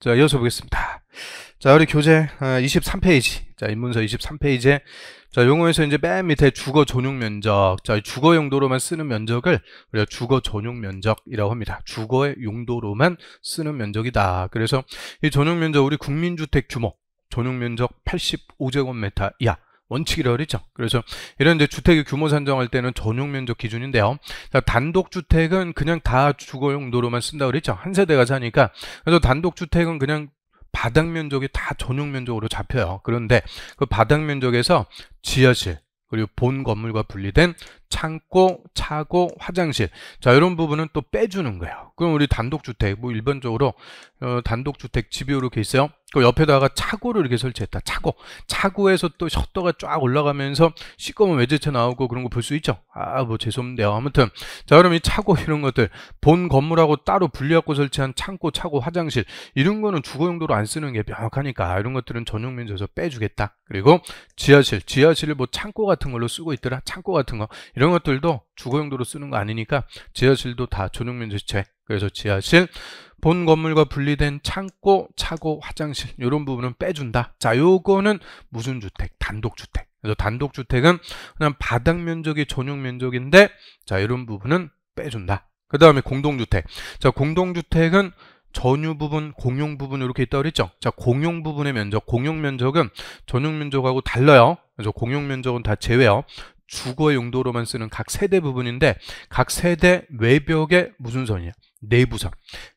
자, 이어서 보겠습니다. 자, 우리 교재 23페이지. 자, 인문서 23페이지에 자, 용어에서 이제 맨 밑에 주거 전용 면적. 자, 주거 용도로만 쓰는 면적을 우리가 주거 전용 면적이라고 합니다. 주거의 용도로만 쓰는 면적이다. 그래서 이 전용 면적 우리 국민주택 규모 전용 면적 85제곱미터 이하 원칙이라고 그랬죠. 그래서 이런 이제 주택의 규모 산정할 때는 전용 면적 기준인데요. 자, 단독 주택은 그냥 다 주거 용도로만 쓴다고 그랬죠. 한 세대가 사니까. 그래서 단독 주택은 그냥 바닥 면적이 다 전용 면적으로 잡혀요. 그런데 그 바닥 면적에서 지하실 그리고 본 건물과 분리된 창고, 차고, 화장실 자 이런 부분은 또 빼주는 거예요. 그럼 우리 단독주택 뭐 일반적으로 단독주택 집이 이렇게 있어요. 그 옆에다가 차고를 이렇게 설치했다. 차고에서 또 셔터가 쫙 올라가면서 시꺼먼 외제차 나오고 그런 거 볼 수 있죠. 뭐 죄송한데요. 아무튼 자 그럼 이 차고 이런 것들 본 건물하고 따로 분리하고 설치한 창고, 차고, 화장실 이런 거는 주거 용도로 안 쓰는 게 명확하니까 이런 것들은 전용 면적에서 빼주겠다. 그리고 지하실을 뭐 창고 같은 걸로 쓰고 있더라. 창고 같은 거 이런 것들도 주거 용도로 쓰는 거 아니니까 지하실도 다 전용 면적제. 그래서 지하실 본 건물과 분리된 창고, 차고, 화장실 이런 부분은 빼준다. 자, 요거는 무슨 주택? 단독주택. 그래서 단독주택은 그냥 바닥 면적이 전용 면적인데 자, 이런 부분은 빼준다. 그 다음에 공동주택. 자, 공동주택은 전유 부분, 공용 부분 이렇게 있다고 그랬죠. 자, 공용 부분의 면적, 공용 면적은 전용 면적하고 달라요. 그래서 공용 면적은 다 제외요. 주거 용도로만 쓰는 각 세대 부분인데 각 세대 외벽의 무슨 선이야? 내부선.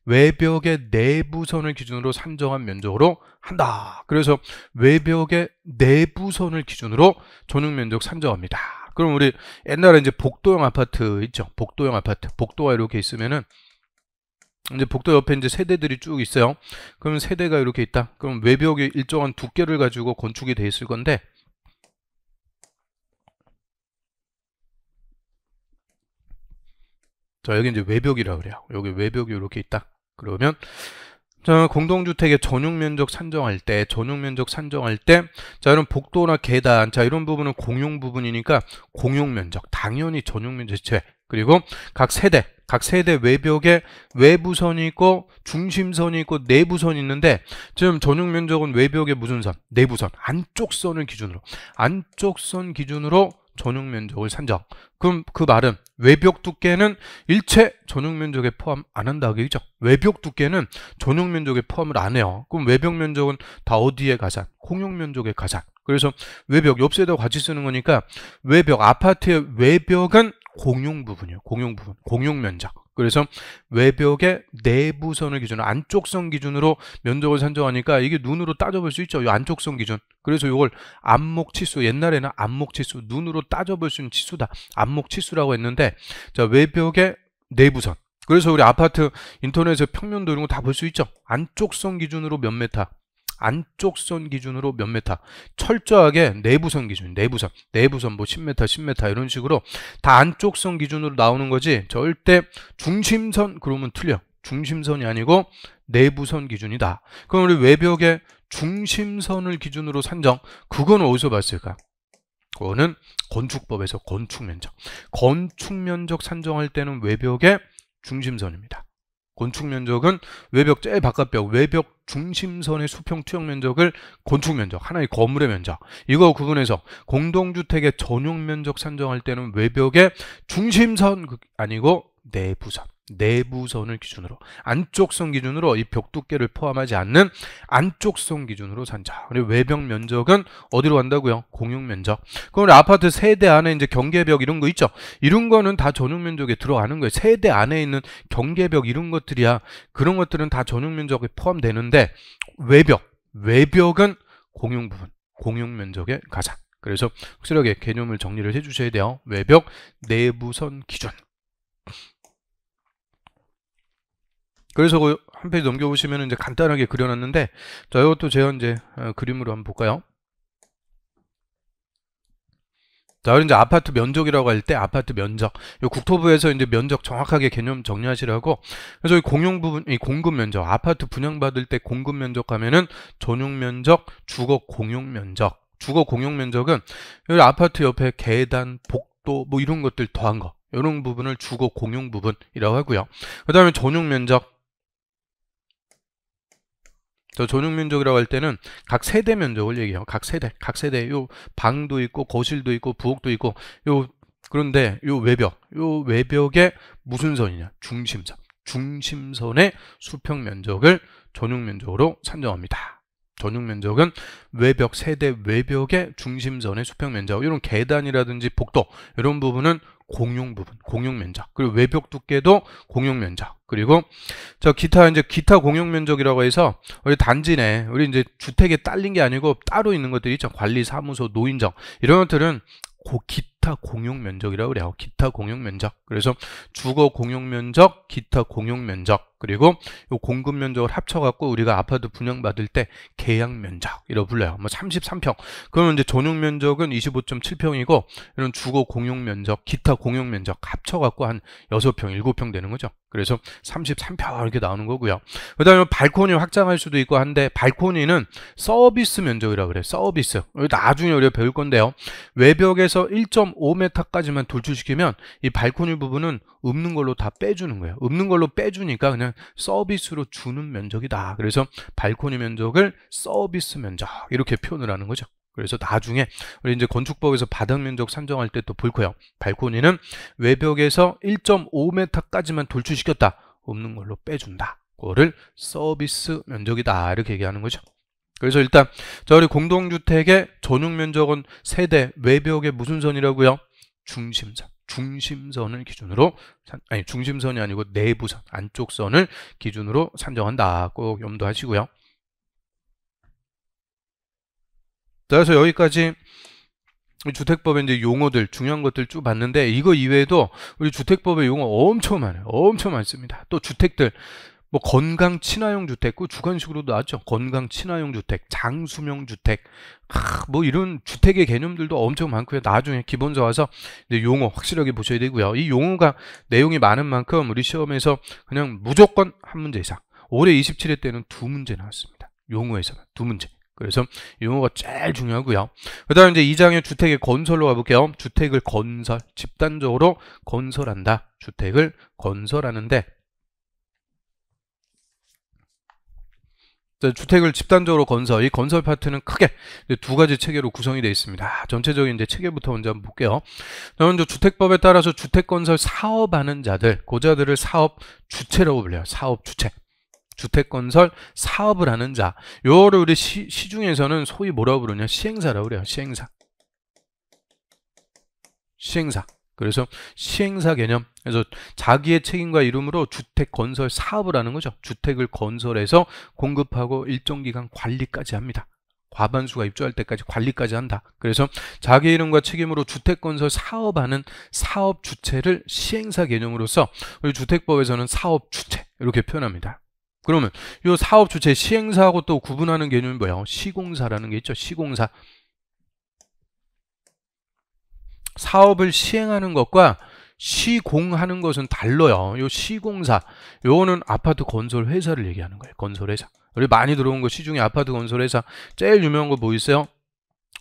외벽의 내부선을 기준으로 산정한 면적으로 한다. 그래서 외벽의 내부선을 기준으로 전용 면적 산정합니다. 그럼 우리 옛날에 이제 복도형 아파트 있죠? 복도형 아파트. 복도가 이렇게 있으면은 이제 복도 옆에 이제 세대들이 쭉 있어요. 그럼 세대가 이렇게 있다. 그럼 외벽이 일정한 두께를 가지고 건축이 돼 있을 건데 자, 여기 이제 외벽이라고 그래요. 여기 외벽이 이렇게 있다. 그러면 자, 공동주택의 전용 면적 산정할 때, 자, 이런 복도나 계단, 자, 이런 부분은 공용 부분이니까 공용 면적, 당연히 전용 면적 제외. 그리고 각 세대 외벽에 외부선이 있고, 중심선이 있고, 내부선이 있는데, 지금 전용 면적은 외벽의 무슨 선? 내부선, 안쪽 선을 기준으로, 안쪽 선 기준으로 전용 면적을 산정. 그럼 그 말은 외벽 두께는 일체 전용 면적에 포함 안 한다 그죠? 외벽 두께는 전용 면적에 포함을 안 해요. 그럼 외벽 면적은 다 어디에 가산? 공용 면적에 가산. 그래서 외벽 옆세대와 같이 쓰는 거니까 외벽 아파트의 외벽은 공용 부분이에요. 공용 부분, 공용 면적. 그래서 외벽의 내부선을 기준으로 안쪽선 기준으로 면적을 산정하니까 이게 눈으로 따져볼 수 있죠. 이 안쪽선 기준. 그래서 이걸 안목치수, 옛날에는 안목치수, 눈으로 따져볼 수 있는 치수다. 안목치수라고 했는데 자 외벽의 내부선. 그래서 우리 아파트 인터넷에 평면도 이런 거 다 볼 수 있죠. 안쪽선 기준으로 몇 메타, 안쪽선 기준으로 몇 메타, 철저하게 내부선 기준, 내부선 뭐 10m, 10m 이런 식으로 다 안쪽선 기준으로 나오는 거지 절대 중심선 그러면 틀려. 중심선이 아니고 내부선 기준이다. 그럼 우리 외벽의 중심선을 기준으로 산정, 그거는 어디서 봤을까? 그거는 건축법에서 건축면적 산정할 때는 외벽의 중심선입니다. 건축면적은 외벽 제일 바깥벽, 외벽 중심선의 수평 투영 면적을 건축면적, 하나의 건물의 면적 이거 구분해서 공동주택의 전용 면적 산정할 때는 외벽의 중심선 아니고 내부선을 기준으로 안쪽선 기준으로 이 벽 두께를 포함하지 않는 안쪽선 기준으로 산정. 그리고 외벽 면적은 어디로 간다고요? 공용 면적. 그럼 우리 아파트 세대 안에 이제 경계벽 이런 거 있죠? 이런 거는 다 전용 면적에 들어가는 거예요. 세대 안에 있는 경계벽 이런 것들이야. 그런 것들은 다 전용 면적에 포함되는데 외벽은 공용 부분, 공용 면적에 가산. 그래서 확실하게 개념을 정리를 해주셔야 돼요. 외벽 내부선 기준. 그래서 그 한 페이지 넘겨보시면 이제 간단하게 그려놨는데, 자, 이것도 제가 이제 그림으로 한번 볼까요? 자, 그리고 이제 아파트 면적이라고 할 때 아파트 면적, 이 국토부에서 이제 면적 정확하게 개념 정리하시라고. 그래서 이 공용 부분, 이 공급 면적, 아파트 분양받을 때 공급 면적 하면은 전용 면적, 주거 공용 면적. 주거 공용 면적은 여기 아파트 옆에 계단, 복도 뭐 이런 것들 더한 거. 이런 부분을 주거 공용 부분이라고 하고요. 그 다음에 전용 면적. 저 전용면적이라고 할 때는 각 세대 면적을 얘기해요. 각 세대. 요 방도 있고 거실도 있고 부엌도 있고 요 그런데 요 외벽에 무슨 선이냐? 중심선. 중심선의 수평 면적을 전용 면적으로 산정합니다. 전용 면적은 외벽 세대 외벽의 중심선의 수평 면적. 이런 계단이라든지 복도 이런 부분은 공용 부분, 공용 면적. 그리고 외벽 두께도 공용 면적. 그리고 저 기타 공용 면적이라고 해서 우리 단지 내 우리 이제 주택에 딸린 게 아니고 따로 있는 것들이 있죠. 관리 사무소, 노인정 이런 것들은 기타 공용 면적이라고 그래요. 기타 공용 면적. 그래서 주거 공용 면적, 기타 공용 면적, 그리고 요 공급 면적을 합쳐갖고 우리가 아파트 분양받을 때 계약 면적 이라고 불러요. 뭐 33평. 그러면 이제 전용 면적은 25.7평이고 이런 주거 공용 면적, 기타 공용 면적 합쳐갖고 한 6평, 7평 되는 거죠. 그래서 33평 이렇게 나오는 거고요. 그 다음에 발코니 확장할 수도 있고 한데 발코니는 서비스 면적이라고 그래요. 서비스. 나중에 우리가 배울 건데요. 외벽에서 1.5m까지만 돌출시키면 이 발코니 부분은 없는 걸로 다 빼주는 거예요. 없는 걸로 빼주니까 그냥 서비스로 주는 면적이다. 그래서 발코니 면적을 서비스 면적 이렇게 표현을 하는 거죠. 그래서 나중에 우리 이제 건축법에서 바닥 면적 산정할 때 또 볼 거예요. 발코니는 외벽에서 1.5m까지만 돌출시켰다. 없는 걸로 빼준다. 그거를 서비스 면적이다. 이렇게 얘기하는 거죠. 그래서 일단 자 우리 공동주택의 전용 면적은 세대 외벽의 무슨 선이라고요? 중심선. 중심선을 기준으로 중심선이 아니고 내부선, 안쪽 선을 기준으로 산정한다. 꼭 염두하시고요. 그래서 여기까지 주택법의 이제 용어들, 중요한 것들 쭉 봤는데 이거 이외에도 우리 주택법의 용어 엄청 많아요. 엄청 많습니다. 또 주택들 뭐 건강 친화형 주택, 그 주관식으로도 나왔죠. 건강 친화형 주택, 장수명 주택, 뭐 이런 주택의 개념들도 엄청 많고요. 나중에 기본서 와서 이제 용어 확실하게 보셔야 되고요. 이 용어가 내용이 많은 만큼 우리 시험에서 그냥 무조건 한 문제 이상. 올해 27회 때는 2문제 나왔습니다. 용어에서는 2문제. 그래서 이 용어가 제일 중요하고요. 그 다음에 이제 2장의 주택의 건설로 가볼게요. 주택을 건설, 집단적으로 건설한다. 주택을 건설하는데 주택을 집단적으로 건설, 이 건설 파트는 크게 2가지 체계로 구성이 되어 있습니다. 전체적인 이제 체계부터 먼저 한번 볼게요. 먼저 주택법에 따라서 주택건설 사업하는 자들, 고자들을 사업 주체라고 불려요. 사업 주체. 주택건설 사업을 하는 자. 요거를 우리 시중에서는 소위 뭐라고 부르냐? 시행사라고 그래요. 시행사. 시행사. 그래서 시행사 개념. 그래서 자기의 책임과 이름으로 주택 건설 사업을 하는 거죠. 주택을 건설해서 공급하고 일정 기간 관리까지 합니다. 과반수가 입주할 때까지 관리까지 한다. 그래서 자기 이름과 책임으로 주택 건설 사업하는 사업 주체를 시행사 개념으로서 우리 주택법에서는 사업 주체 이렇게 표현합니다. 그러면 이 사업 주체 시행사하고 또 구분하는 개념이 뭐예요? 시공사라는 게 있죠. 시공사. 사업을 시행하는 것과 시공하는 것은 달라요. 요 시공사, 요거는 아파트 건설 회사를 얘기하는 거예요. 건설 회사. 우리 많이 들어온 거 시중에 아파트 건설 회사 제일 유명한 거 뭐 있어요?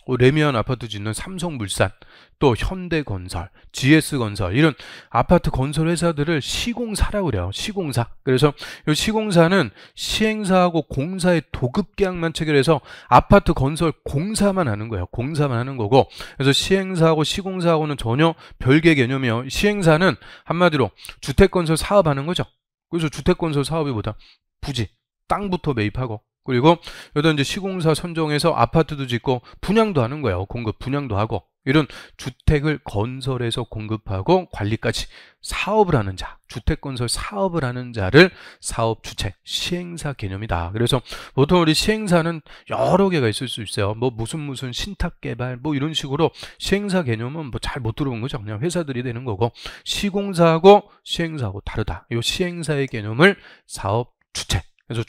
레미안 아파트 짓는 삼성물산, 또 현대건설, GS건설 이런 아파트 건설 회사들을 시공사라고 그래요. 시공사. 그래서 이 시공사는 시행사하고 공사의 도급계약만 체결해서 아파트 건설 공사만 하는 거예요. 공사만 하는 거고, 그래서 시행사하고 시공사하고는 전혀 별개 개념이에요. 시행사는 한마디로 주택건설 사업하는 거죠. 그래서 주택건설 사업이 뭐다? 부지, 땅부터 매입하고, 그리고 여기다 이제 시공사 선정해서 아파트도 짓고 분양도 하는 거예요. 공급, 분양도 하고. 이런 주택을 건설해서 공급하고 관리까지 사업을 하는 자, 주택건설 사업을 하는 자를 사업 주체, 시행사 개념이다. 그래서 보통 우리 시행사는 여러 개가 있을 수 있어요. 뭐 무슨 신탁개발 뭐 이런 식으로 시행사 개념은 뭐 잘 못 들어본 거죠. 그냥 회사들이 되는 거고, 시공사하고 시행사하고 다르다. 이 시행사의 개념을 사업 주체. 그래서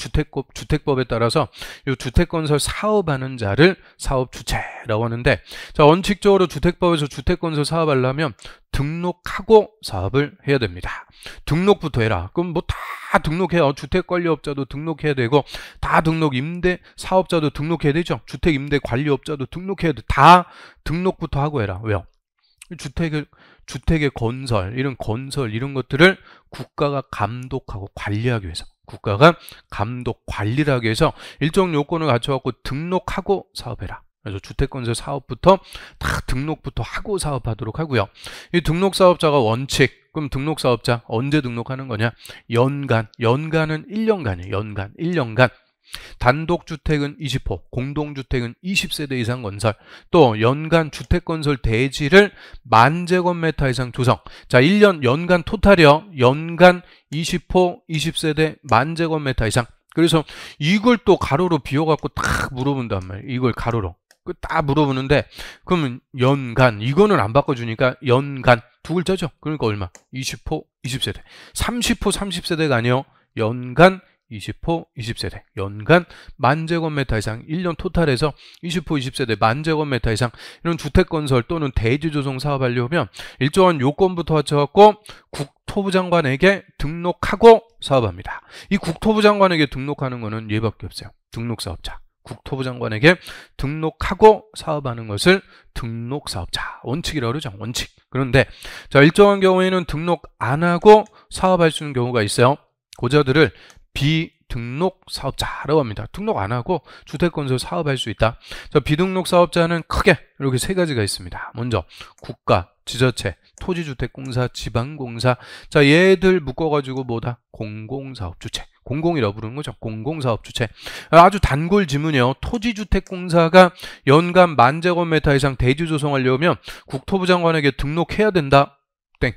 주택법에 따라서 이 주택건설 사업하는 자를 사업주체라고 하는데, 자, 원칙적으로 주택법에서 주택건설 사업하려면 등록하고 사업을 해야 됩니다. 등록부터 해라. 그럼 뭐 다 등록해요. 주택관리업자도 등록해야 되고, 다 임대 사업자도 등록해야 되죠. 주택임대관리업자도 등록해야 돼. 다 등록부터 하고 해라. 왜요? 주택의 건설 이런 것들을 국가가 감독하고 관리하기 위해서. 국가가 감독 관리를 하기 위해서 일정 요건을 갖춰갖고 등록하고 사업해라. 그래서 주택건설 사업부터 다 등록부터 하고 사업하도록 하고요. 이 등록사업자가 원칙, 그럼 등록사업자 언제 등록하는 거냐? 연간은 1년간이에요. 연간 1년간. 단독주택은 20호, 공동주택은 20세대 이상 건설, 또 연간 주택건설 대지를 10,000제곱미터 이상 조성. 자, 1년 연간 토탈이요. 연간 20호, 20세대 10,000제곱미터 이상. 그래서 이걸 또 가로로 비워갖고 딱 물어본단 말이에요. 이걸 가로로. 딱 물어보는데, 그러면 연간, 이거는 안 바꿔주니까 연간 두 글자죠. 그러니까 얼마? 20호, 20세대. 30호, 30세대가 아니요. 연간 20호, 20세대. 연간 10,000제곱미터 이상, 1년 토탈에서 20호, 20세대 10,000제곱미터 이상 이런 주택건설 또는 대지조성 사업하려면 일정한 요건부터 갖춰갖고 국토부 장관에게 등록하고 사업합니다. 이 국토부 장관에게 등록하는 거는 얘밖에 없어요. 등록사업자. 국토부 장관에게 등록하고 사업하는 것을 등록사업자. 원칙이라고 그러죠. 원칙. 그런데 자, 일정한 경우에는 등록 안 하고 사업할 수 있는 경우가 있어요. 고자들을 비등록 사업자라고 합니다. 등록 안 하고 주택건설 사업할 수 있다. 자, 비등록 사업자는 크게 이렇게 세 가지가 있습니다. 먼저 국가, 지자체, 토지주택공사, 지방공사. 자, 얘들 묶어가지고 뭐다? 공공사업주체. 공공이라고 부르는 거죠. 공공사업주체. 아주 단골 지문이요. 토지주택공사가 연간 10,000제곱미터 이상 대지 조성하려면 국토부 장관에게 등록해야 된다. 땡.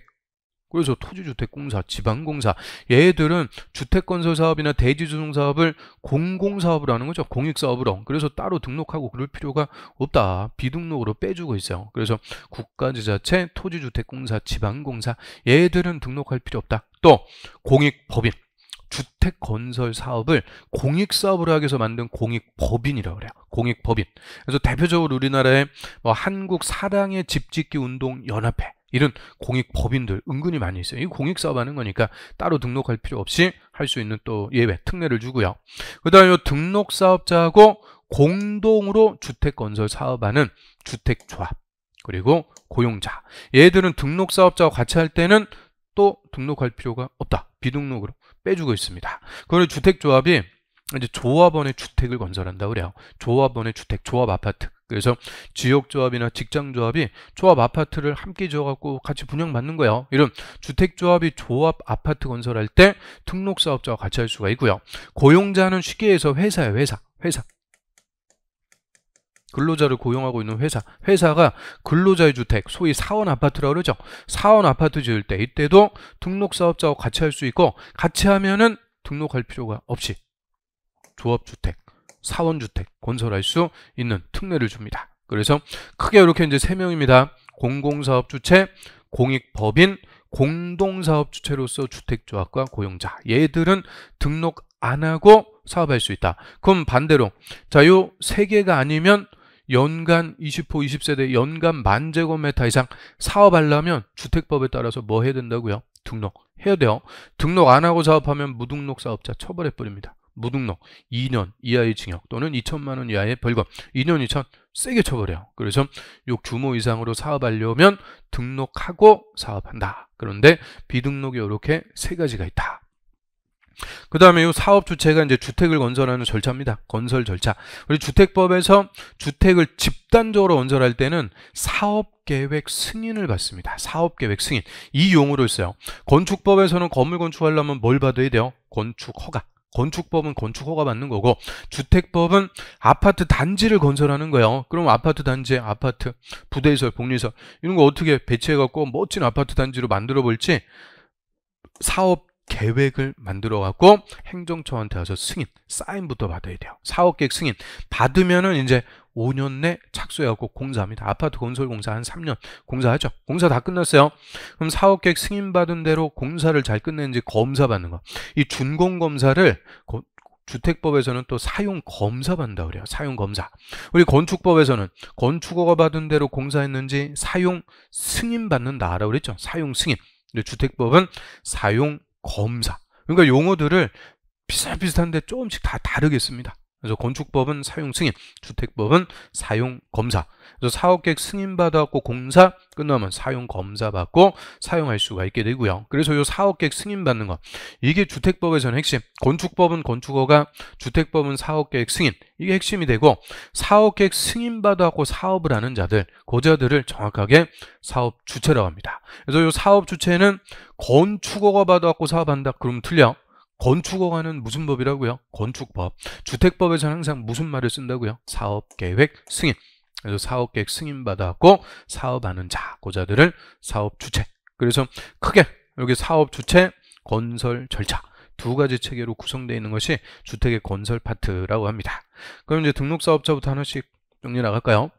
그래서 토지주택공사, 지방공사, 얘들은 주택건설 사업이나 대지조성 사업을 공공사업으로 하는 거죠. 공익사업으로. 그래서 따로 등록하고 그럴 필요가 없다. 비등록으로 빼주고 있어요. 그래서 국가지자체, 토지주택공사, 지방공사, 얘들은 등록할 필요 없다. 또 공익법인. 주택건설 사업을 공익사업으로 하기 위해서 만든 공익법인이라고 그래요. 공익법인. 그래서 대표적으로 우리나라의 뭐 한국 사랑의 집짓기 운동 연합회 이런 공익법인들 은근히 많이 있어요. 이 공익사업 하는 거니까 따로 등록할 필요 없이 할 수 있는 또 예외, 특례를 주고요. 그 다음에 등록사업자하고 공동으로 주택건설 사업하는 주택조합, 그리고 고용자. 얘들은 등록사업자와 같이 할 때는 또 등록할 필요가 없다. 비등록으로 빼주고 있습니다. 그리고 주택조합이 이제 조합원의 주택을 건설한다고 그래요. 조합원의 주택, 조합 아파트. 그래서 지역조합이나 직장조합이 조합 아파트를 함께 지어갖고 같이 분양받는 거예요. 이런 주택조합이 조합 아파트 건설할 때 등록사업자와 같이 할 수가 있고요. 고용자는 쉽게 해서 회사예요. 회사. 근로자를 고용하고 있는 회사. 회사가 근로자의 주택, 소위 사원 아파트라고 그러죠. 사원 아파트 지을 때 이때도 등록사업자와 같이 할 수 있고, 같이 하면은 등록할 필요가 없이 조합주택, 사원주택 건설할 수 있는 특례를 줍니다. 그래서 크게 이렇게 이제 세 명입니다. 공공사업주체, 공익법인, 공동사업주체로서 주택조합과 고용자. 얘들은 등록 안 하고 사업할 수 있다. 그럼 반대로 자, 요 세 개가 아니면 연간 20호, 20세대 연간 10,000제곱미터 이상 사업하려면 주택법에 따라서 뭐 해야 된다고요? 등록해야 돼요. 등록 안 하고 사업하면 무등록 사업자 처벌해버립니다. 무등록 2년 이하의 징역 또는 2천만 원 이하의 벌금. 2년 2천 세게 처벌해요. 그래서 요 규모 이상으로 사업하려면 등록하고 사업한다. 그런데 비등록이 이렇게 세 가지가 있다. 그 다음에 이 사업 주체가 이제 주택을 건설하는 절차입니다. 건설 절차. 우리 주택법에서 주택을 집단적으로 건설할 때는 사업계획 승인을 받습니다. 사업계획 승인. 이 용어를 써요. 건축법에서는 건물 건축하려면 뭘 받아야 돼요? 건축허가. 건축법은 건축허가 받는 거고, 주택법은 아파트 단지를 건설하는 거예요. 그럼 아파트 단지에 아파트, 부대시설, 복리시설 이런 거 어떻게 배치해갖고 멋진 아파트 단지로 만들어 볼지 사업 계획을 만들어 갖고 행정처한테 와서 승인, 사인부터 받아야 돼요. 사업계획 승인 받으면은 이제 5년 내 착수해갖고 공사합니다. 아파트 건설 공사 한 3년 공사하죠. 공사 다 끝났어요. 그럼 사업계획 승인 받은 대로 공사를 잘 끝냈는지 검사 받는 거. 이 준공검사를 주택법에서는 또 사용검사 받는다고 그래요. 사용검사. 우리 건축법에서는 건축허가 받은 대로 공사했는지 사용 승인 받는다라고 그랬죠. 사용 승인. 근데 주택법은 사용 검사. 그러니까 용어들을 비슷한데 조금씩 다 다르겠습니다. 그래서 건축법은 사용 승인, 주택법은 사용 검사. 그래서 사업계획 승인 받아갖고 공사 끝나면 사용 검사 받고 사용할 수가 있게 되고요. 그래서 이 사업계획 승인 받는 거, 이게 주택법에서는 핵심. 건축법은 건축허가, 주택법은 사업계획 승인. 이게 핵심이 되고, 사업계획 승인 받아갖고 사업을 하는 자들, 그 자들을 정확하게 사업 주체라고 합니다. 그래서 이 사업 주체는 건축허가 받아갖고 사업한다. 그럼 틀려. 건축허가는 무슨 법이라고요? 건축법. 주택법에서는 항상 무슨 말을 쓴다고요? 사업계획 승인. 그래서 사업계획 승인 받아갖고 사업하는 자, 그 자들을 사업 주체. 그래서 크게 여기 사업 주체, 건설 절차 두 가지 체계로 구성되어 있는 것이 주택의 건설 파트라고 합니다. 그럼 이제 등록사업자부터 하나씩 정리 나갈까요?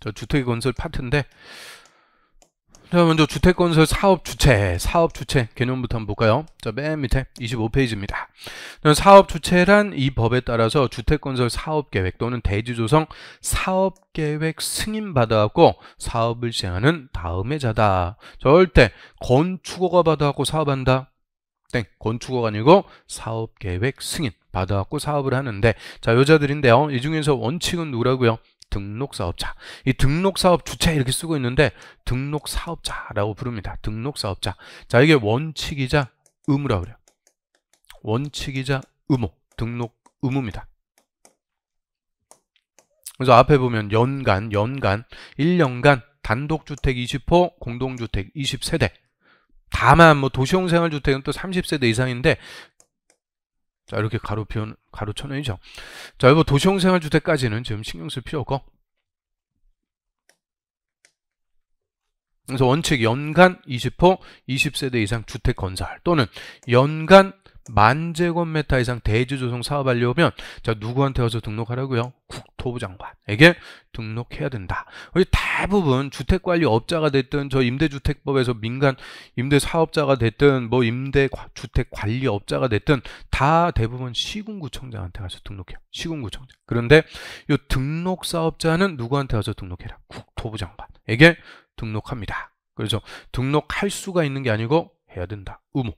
저 주택의 건설 파트인데, 자, 먼저 주택건설 사업주체 개념부터 한번 볼까요? 자, 맨 밑에 25페이지입니다. 사업주체란 이 법에 따라서 주택건설 사업계획 또는 대지조성 사업계획 승인받아갖고 사업을 시행하는 다음의 자다. 절대 건축허가 받아갖고 사업한다. 땡, 건축허가 아니고 사업계획 승인 받아갖고 사업을 하는데, 자, 여자들인데요. 이 중에서 원칙은 누구라고요? 등록사업자. 이 등록사업 주체 이렇게 쓰고 있는데 등록사업자라고 부릅니다. 등록사업자. 자, 이게 원칙이자 의무라고 그래요. 원칙이자 의무. 등록 의무입니다. 그래서 앞에 보면 연간 1년간 단독주택 20호, 공동주택 20세대. 다만 뭐 도시형 생활주택은 또 30세대 이상인데, 자, 이렇게 가로 쳐놓이죠. 자, 이거 도시형 생활주택까지는 지금 신경 쓸 필요 없고. 그래서 원칙 연간 20호, 20세대 이상 주택 건설 또는 연간 10,000제곱미터 이상 대지조성 사업하려면, 자, 누구한테 와서 등록하라고요? 국토부 장관에게 등록해야 된다. 대부분 주택관리업자가 됐든 저 임대주택법에서 민간 임대사업자가 됐든 뭐 임대주택관리업자가 됐든 다 대부분 시군구청장한테 가서 등록해요. 시군구청장. 그런데 이 등록사업자는 누구한테 와서 등록해라? 국토부 장관에게 등록합니다. 그래서 등록할 수가 있는 게 아니고 해야 된다. 의무.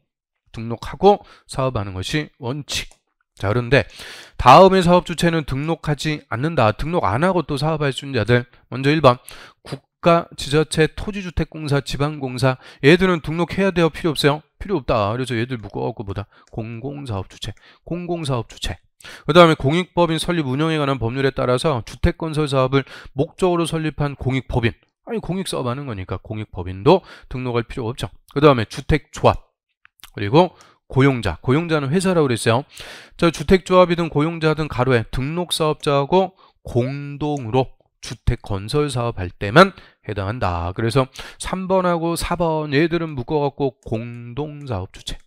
등록하고 사업하는 것이 원칙. 자, 그런데 다음의 사업 주체는 등록하지 않는다. 등록 안 하고 또 사업할 수 있는 자들. 먼저 1번 국가, 지자체, 토지주택공사, 지방공사. 얘들은 등록해야 돼요? 필요 없어요? 필요 없다. 그래서 얘들 묶어갖고 보다 공공사업주체. 공공사업주체. 그 다음에 공익법인 설립 운영에 관한 법률에 따라서 주택건설 사업을 목적으로 설립한 공익법인. 아니, 공익사업 하는 거니까 공익법인도 등록할 필요가 없죠. 그 다음에 주택조합. 그리고 고용자는 회사라고 그랬어요. 자, 주택조합이든 고용자든 가로에 등록사업자하고 공동으로 주택 건설 사업할 때만 해당한다. 그래서 3번하고 4번 얘들은 묶어갖고 공동사업주체.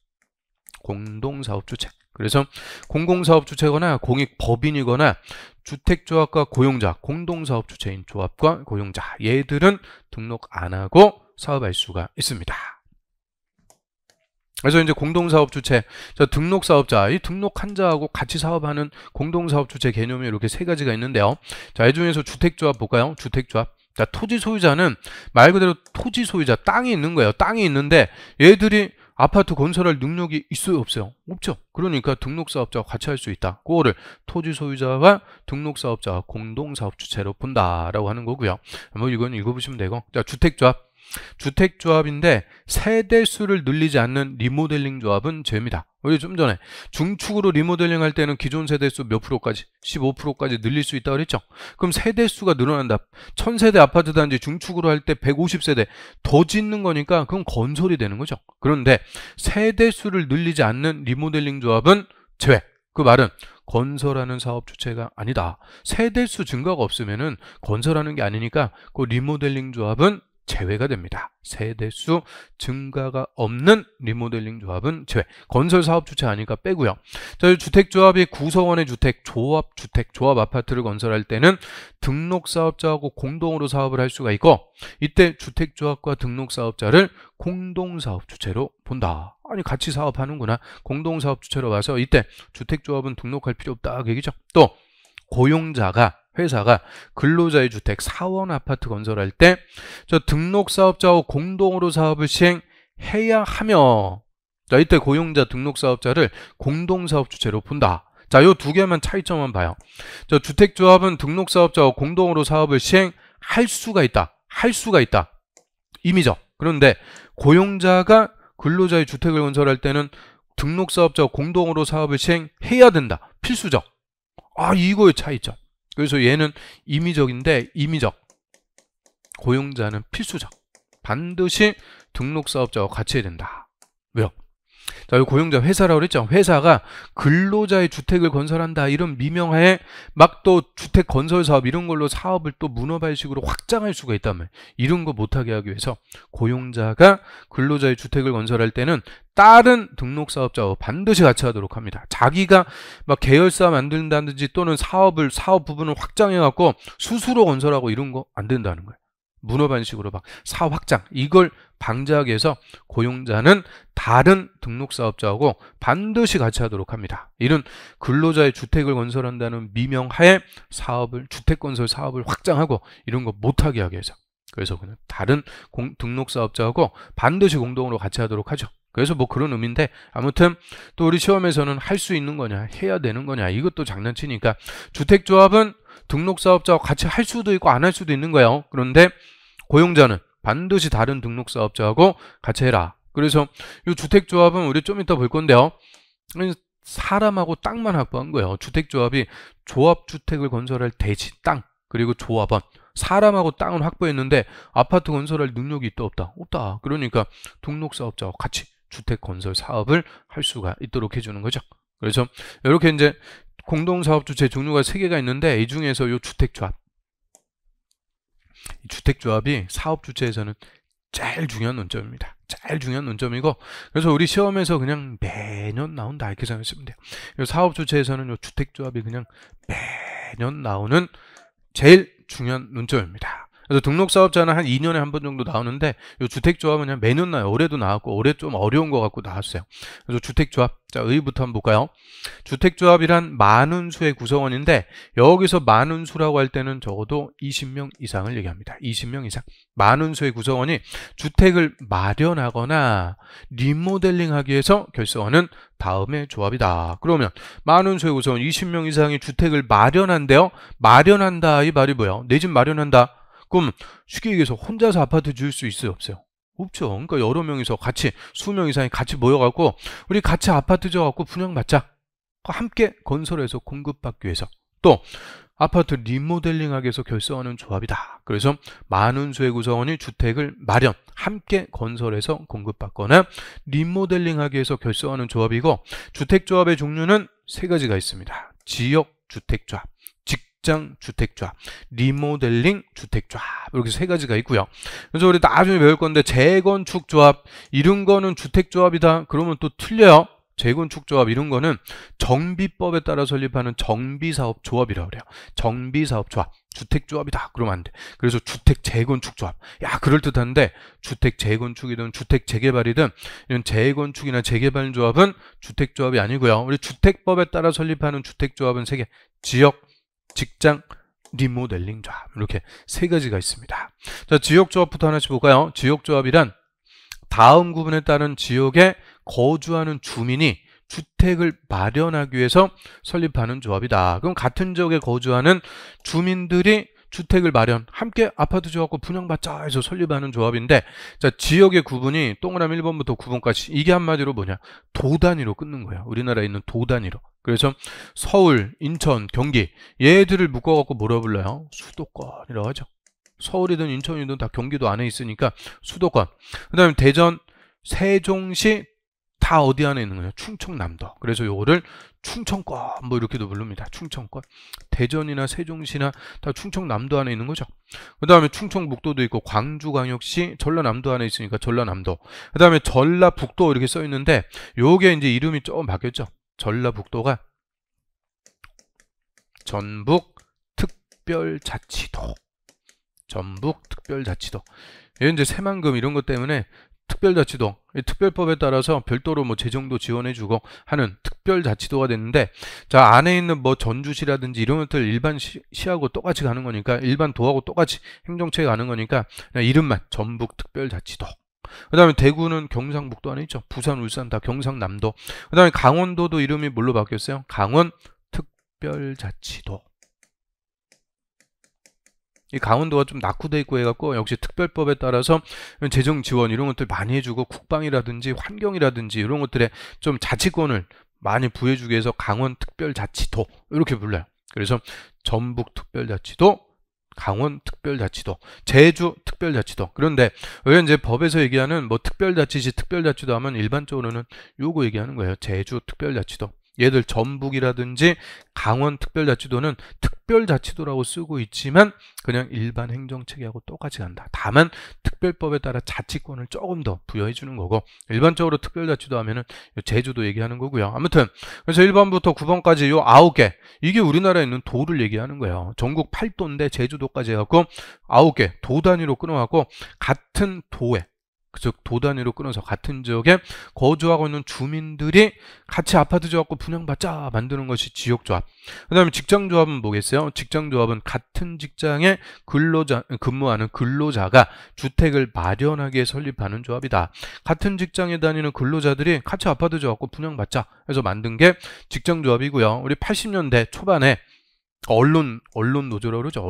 그래서 공공사업주체거나 공익법인이거나 주택조합과 고용자, 공동사업주체인 조합과 고용자, 얘들은 등록 안 하고 사업할 수가 있습니다. 그래서 이제 공동사업주체, 자, 등록사업자, 이 등록한 자하고 같이 사업하는 공동사업주체 개념이 이렇게 세 가지가 있는데요. 자, 이 중에서 주택조합 볼까요? 주택조합. 자, 토지소유자는 말 그대로 토지소유자, 땅이 있는 거예요. 땅이 있는데 얘들이 아파트 건설할 능력이 있어요? 없어요? 없죠. 그러니까 등록사업자와 같이 할 수 있다. 그거를 토지소유자와 등록사업자와 공동사업주체로 본다라고 하는 거고요. 뭐 이건 읽어보시면 되고. 자, 주택조합인데 세대수를 늘리지 않는 리모델링 조합은 죄입니다. 우리 좀 전에 중축으로 리모델링 할 때는 기존 세대수 몇 프로까지? 15%까지 늘릴 수 있다고 그랬죠? 그럼 세대수가 늘어난다. 1000세대 아파트 단지 중축으로 할 때 150세대 더 짓는 거니까 그건 건설이 되는 거죠. 그런데 세대수를 늘리지 않는 리모델링 조합은 제외. 그 말은 건설하는 사업 주체가 아니다. 세대수 증가가 없으면은 건설하는 게 아니니까 그 리모델링 조합은 제외가 됩니다. 세대수 증가가 없는 리모델링 조합은 제외. 건설 사업 주체 아니까 빼고요. 자, 주택조합이 구성원의 조합 아파트를 건설할 때는 등록사업자하고 공동으로 사업을 할 수가 있고, 이때 주택조합과 등록사업자를 공동사업 주체로 본다. 아니, 같이 사업하는구나. 공동사업 주체로 와서 이때 주택조합은 등록할 필요 없다. 그 얘기죠. 또 고용자가 회사가 근로자의 주택 사원 아파트 건설할 때 저 등록사업자와 공동으로 사업을 시행해야 하며, 자, 이때 고용자 등록사업자를 공동사업 주체로 본다. 자, 요 두 개만 차이점만 봐요. 저 주택조합은 등록사업자와 공동으로 사업을 시행할 수가 있다. 할 수가 있다. 임의적. 그런데 고용자가 근로자의 주택을 건설할 때는 등록사업자와 공동으로 사업을 시행해야 된다. 필수적. 아, 이거의 차이점. 그래서 얘는 임의적인데 임의적. 고용자는 필수적. 반드시 등록사업자와 같이 해야 된다. 왜요? 자, 이 고용자 회사라고 그랬죠. 회사가 근로자의 주택을 건설한다 이런 미명하에 막 또 주택 건설 사업 이런 걸로 사업을 또 문어발식으로 확장할 수가 있다면, 이런 거 못하게 하기 위해서 고용자가 근로자의 주택을 건설할 때는 다른 등록사업자와 반드시 같이 하도록 합니다. 자기가 막 계열사 만든다든지 또는 사업 부분을 확장해 갖고 스스로 건설하고 이런 거 안 된다는 거예요. 문어발식으로 막 사업 확장, 이걸 방지하기 위해서 고용자는 다른 등록사업자하고 반드시 같이 하도록 합니다. 이런 근로자의 주택을 건설한다는 미명하에 주택건설 사업을 확장하고 이런 거 못하게 하기 위해서, 그래서 그냥 다른 등록사업자하고 반드시 공동으로 같이 하도록 하죠. 그래서 뭐 그런 의미인데, 아무튼 또 우리 시험에서는 할 수 있는 거냐 해야 되는 거냐 이것도 장난치니까, 주택조합은 등록사업자와 같이 할 수도 있고 안 할 수도 있는 거예요. 그런데 고용자는 반드시 다른 등록사업자하고 같이 해라. 그래서 이 주택조합은 우리 좀 이따 볼 건데요, 사람하고 땅만 확보한 거예요. 주택조합이 조합주택을 건설할 대지 땅, 그리고 조합원 사람하고 땅을 확보했는데 아파트 건설할 능력이 있다 없다? 없다. 그러니까 등록사업자와 같이 주택 건설 사업을 할 수가 있도록 해주는 거죠. 그래서 이렇게 이제 공동사업주체 종류가 3개가 있는데, 이 중에서 이 주택조합이 사업주체에서는 제일 중요한 논점입니다. 제일 중요한 논점이고, 그래서 우리 시험에서 그냥 매년 나온다 이렇게 생각하시면 돼요. 사업주체에서는 이 주택조합이 그냥 매년 나오는 제일 중요한 논점입니다. 그래서 등록사업자는 한 2년에 한 번 정도 나오는데, 이 주택조합은 그냥 매년 나와요. 올해도 나왔고, 올해 좀 어려운 것 같고 나왔어요. 그래서 주택조합, 자, 의부터 한번 볼까요? 주택조합이란 많은 수의 구성원인데, 여기서 많은 수라고 할 때는 적어도 20명 이상을 얘기합니다. 20명 이상. 많은 수의 구성원이 주택을 마련하거나 리모델링하기 위해서 결성하는 다음의 조합이다. 그러면 많은 수의 구성원 20명 이상이 주택을 마련한대요. 마련한다, 이 말이 뭐예요? 내 집 마련한다. 그럼 쉽게 얘기해서 혼자서 아파트 지을 수 있어요, 없어요? 없죠. 그러니까 여러 명이서 같이, 수명 이상이 같이 모여갖고 우리 같이 아파트 지어갖고 분양받자. 함께 건설해서 공급받기 위해서, 또 아파트 리모델링하기 위해서 결성하는 조합이다. 그래서 많은 수의 구성원이 주택을 마련, 함께 건설해서 공급받거나 리모델링하기 위해서 결성하는 조합이고, 주택조합의 종류는 3가지가 있습니다. 지역주택조합, 직장주택조합, 리모델링 주택조합, 이렇게 3가지가 있고요. 그래서 우리 나중에 배울 건데, 재건축조합 이런 거는 주택조합이다 그러면 또 틀려요. 재건축조합 이런 거는 정비법에 따라 설립하는 정비사업조합이라고 그래요. 정비사업조합, 주택조합이다 그러면 안 돼. 그래서 주택재건축조합, 야, 그럴듯한데 주택재건축이든 주택재개발이든 이런 재건축이나 재개발 조합은 주택조합이 아니고요. 우리 주택법에 따라 설립하는 주택조합은 3개, 지역, 직장, 리모델링 조합, 이렇게 3가지가 있습니다. 자, 지역조합부터 하나씩 볼까요? 지역조합이란 다음 구분에 따른 지역에 거주하는 주민이 주택을 마련하기 위해서 설립하는 조합이다. 그럼 같은 지역에 거주하는 주민들이 주택을 마련, 함께 아파트 지어갖고 분양받자 해서 설립하는 조합인데, 자, 지역의 구분이 동그라미 1번부터 9번까지, 이게 한마디로 뭐냐? 도 단위로 끊는 거예요. 우리나라에 있는 도 단위로. 그래서 서울, 인천, 경기, 얘들을 묶어갖고 뭐라 불러요? 수도권이라고 하죠. 서울이든 인천이든 다 경기도 안에 있으니까 수도권. 그 다음에 대전, 세종시 다 어디 안에 있는 거예요? 충청남도. 그래서 요거를 충청권 뭐 이렇게도 부릅니다. 충청권. 대전이나 세종시나 다 충청남도 안에 있는 거죠. 그 다음에 충청북도도 있고, 광주광역시 전라남도 안에 있으니까 전라남도. 그 다음에 전라북도 이렇게 써 있는데, 요게 이제 이름이 조금 바뀌었죠. 전라북도가 전북특별자치도. 전북특별자치도. 이게 이제 새만금 이런 것 때문에 특별자치도, 이 특별법에 따라서 별도로 뭐 재정도 지원해주고 하는 특별자치도가 됐는데, 자, 안에 있는 뭐 전주시라든지 이런 것들 일반 시하고 똑같이 가는 거니까, 일반 도하고 똑같이 행정체에 가는 거니까 그냥 이름만 전북 특별자치도. 그 다음에 대구는 경상북도 안에 있죠. 부산, 울산 다 경상남도. 그 다음에 강원도도 이름이 뭘로 바뀌었어요? 강원 특별자치도. 이 강원도가 좀 낙후돼 있고 해갖고 역시 특별법에 따라서 재정 지원 이런 것들 많이 해주고 국방이라든지 환경이라든지 이런 것들에 좀 자치권을 많이 부여주기 위해서 강원 특별자치도 이렇게 불러요. 그래서 전북 특별자치도, 강원 특별자치도, 제주 특별자치도. 그런데 왜 이제 법에서 얘기하는 뭐 특별자치시 특별자치도 하면 일반적으로는 요거 얘기하는 거예요. 제주 특별자치도. 얘들 전북이라든지 강원 특별자치도는 특별자치도라고 쓰고 있지만 그냥 일반 행정체계하고 똑같이 간다. 다만 특별법에 따라 자치권을 조금 더 부여해 주는 거고, 일반적으로 특별자치도 하면은 제주도 얘기하는 거고요. 아무튼 그래서 1번부터 9번까지 요 9개, 이게 우리나라에 있는 도를 얘기하는 거예요. 전국 8도인데 제주도까지 해갖고 9개 도 단위로 끊어갖고 같은 도에, 즉 도 단위로 끊어서 같은 지역에 거주하고 있는 주민들이 같이 아파트 지어갖고 분양받자 만드는 것이 지역조합. 그 다음에 직장조합은 뭐겠어요? 직장조합은 같은 직장에 근무하는 근로자가 주택을 마련하게 설립하는 조합이다. 같은 직장에 다니는 근로자들이 같이 아파트 지어갖고 분양받자 해서 만든 게 직장조합이고요. 우리 80년대 초반에 언론 노조라고 그러죠.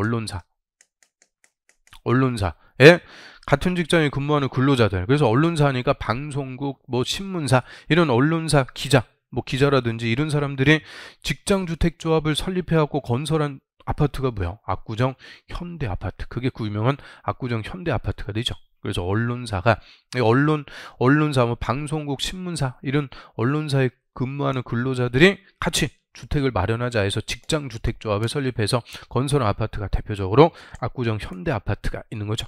언론사에 같은 직장에 근무하는 근로자들, 그래서 언론사니까 방송국, 뭐 신문사, 이런 언론사 기자, 뭐 기자라든지 이런 사람들이 직장주택조합을 설립해갖고 건설한 아파트가 뭐예요? 압구정 현대아파트. 그게 그 유명한 압구정 현대아파트가 되죠. 그래서 언론사가, 언론사, 뭐 방송국, 신문사, 이런 언론사에 근무하는 근로자들이 같이 주택을 마련하자 해서 직장주택조합을 설립해서 건설한 아파트가 대표적으로 압구정 현대아파트가 있는 거죠.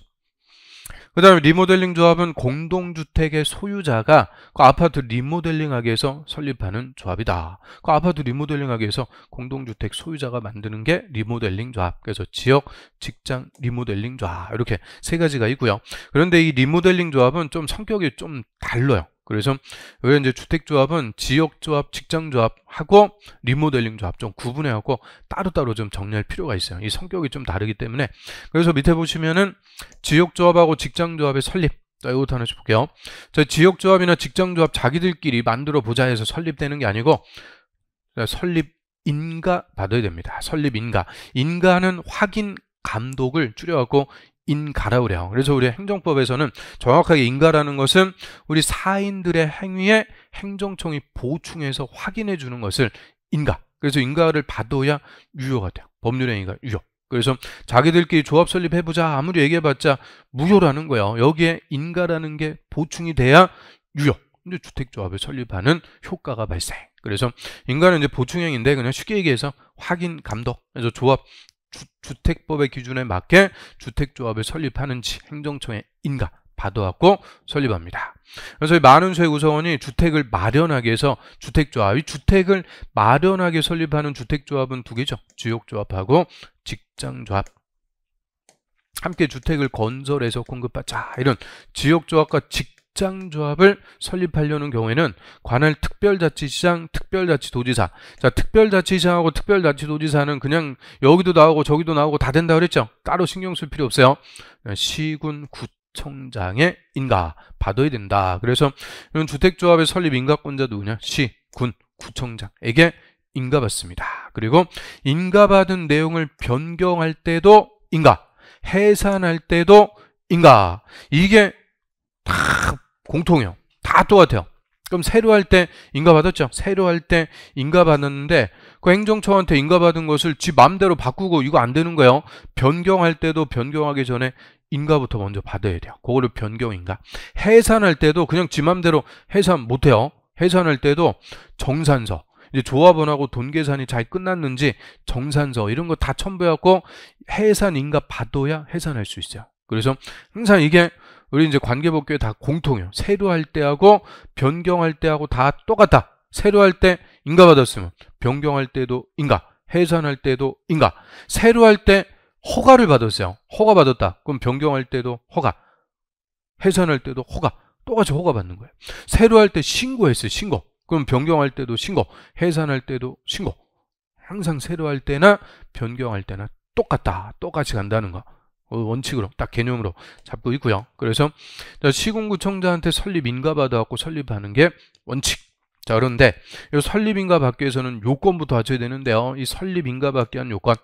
그 다음에 리모델링 조합은 공동주택의 소유자가 그 아파트 리모델링하기 위해서 설립하는 조합이다. 그 아파트 리모델링하기 위해서 공동주택 소유자가 만드는 게 리모델링 조합. 그래서 지역, 직장, 리모델링 조합, 이렇게 세 가지가 있고요. 그런데 이 리모델링 조합은 좀 성격이 좀 달라요. 그래서 왜 이제 주택조합은 지역조합, 직장조합하고 리모델링 조합 좀 구분해갖고 따로따로 좀 정리할 필요가 있어요. 이 성격이 좀 다르기 때문에. 그래서 밑에 보시면은 지역조합하고 직장조합의 설립, 자, 이것도 하나씩 볼게요. 자, 지역조합이나 직장조합 자기들끼리 만들어 보자 해서 설립되는 게 아니고 설립 인가 받아야 됩니다. 설립 인가. 인가는 확인 감독을 줄여갖고 인가라고 그래요. 그래서 우리 행정법에서는 정확하게 인가라는 것은 우리 사인들의 행위에 행정청이 보충해서 확인해 주는 것을 인가. 그래서 인가를 받아야 유효가 돼요. 법률의 인가 유효. 그래서 자기들끼리 조합 설립해보자 아무리 얘기해봤자 무효라는 거예요. 여기에 인가라는 게 보충이 돼야 유효. 근데 주택조합을 설립하는 효과가 발생. 그래서 인가는 이제 보충형인데 그냥 쉽게 얘기해서 확인 감독. 그래서 조합 주택법의 기준에 맞게 주택조합을 설립하는지 행정청의 인가 받아갖고 설립합니다. 그래서 많은 세 구성원이 주택을 마련하기 위해서 주택조합, 주택을 마련하게 설립하는 주택조합은 두 개죠. 지역조합하고 직장조합. 함께 주택을 건설해서 공급받자, 이런 지역조합과 직장조합을 설립하려는 경우에는 관할 특별자치시장, 특별자치도지사. 자, 특별자치시장하고 특별자치도지사는 그냥 여기도 나오고 저기도 나오고 다 된다 그랬죠. 따로 신경 쓸 필요 없어요. 시군 구청장의 인가 받아야 된다. 그래서 이런 주택조합의 설립 인가권자 누구냐? 시, 군, 구청장에게 인가받습니다. 그리고 인가받은 내용을 변경할 때도 인가, 해산할 때도 인가. 이게 다 공통이에요. 다 똑같아요. 그럼 새로 할 때 인가받았죠? 새로 할 때 인가받았는데 그 행정처한테 인가받은 것을 지 맘대로 바꾸고 이거 안 되는 거예요. 변경할 때도 변경하기 전에 인가부터 먼저 받아야 돼요. 그거를 변경인가. 해산할 때도 그냥 지 맘대로 해산 못해요. 해산할 때도 정산서, 이제 조합원하고 돈 계산이 잘 끝났는지 정산서 이런 거 다 첨부해갖고 해산 인가 받아야 해산할 수 있어요. 그래서 항상 이게 우리 이제 관계법규에 다 공통이에요. 새로 할 때하고 변경할 때하고 다 똑같다. 새로 할 때 인가 받았으면 변경할 때도 인가, 해산할 때도 인가. 새로 할 때 허가를 받았어요. 허가 받았다. 그럼 변경할 때도 허가, 해산할 때도 허가. 똑같이 허가받는 거예요. 새로 할 때 신고했어요. 신고. 그럼 변경할 때도 신고, 해산할 때도 신고. 항상 새로 할 때나 변경할 때나 똑같다. 똑같이 간다는 거. 원칙으로 딱 개념으로 잡고 있고요. 그래서 시군구청장한테 설립 인가 받아갖고 설립하는 게 원칙. 자, 그런데 이 설립 인가 받기 위해서는 요건부터 갖춰야 되는데요. 이 설립 인가 받기 위한 요건.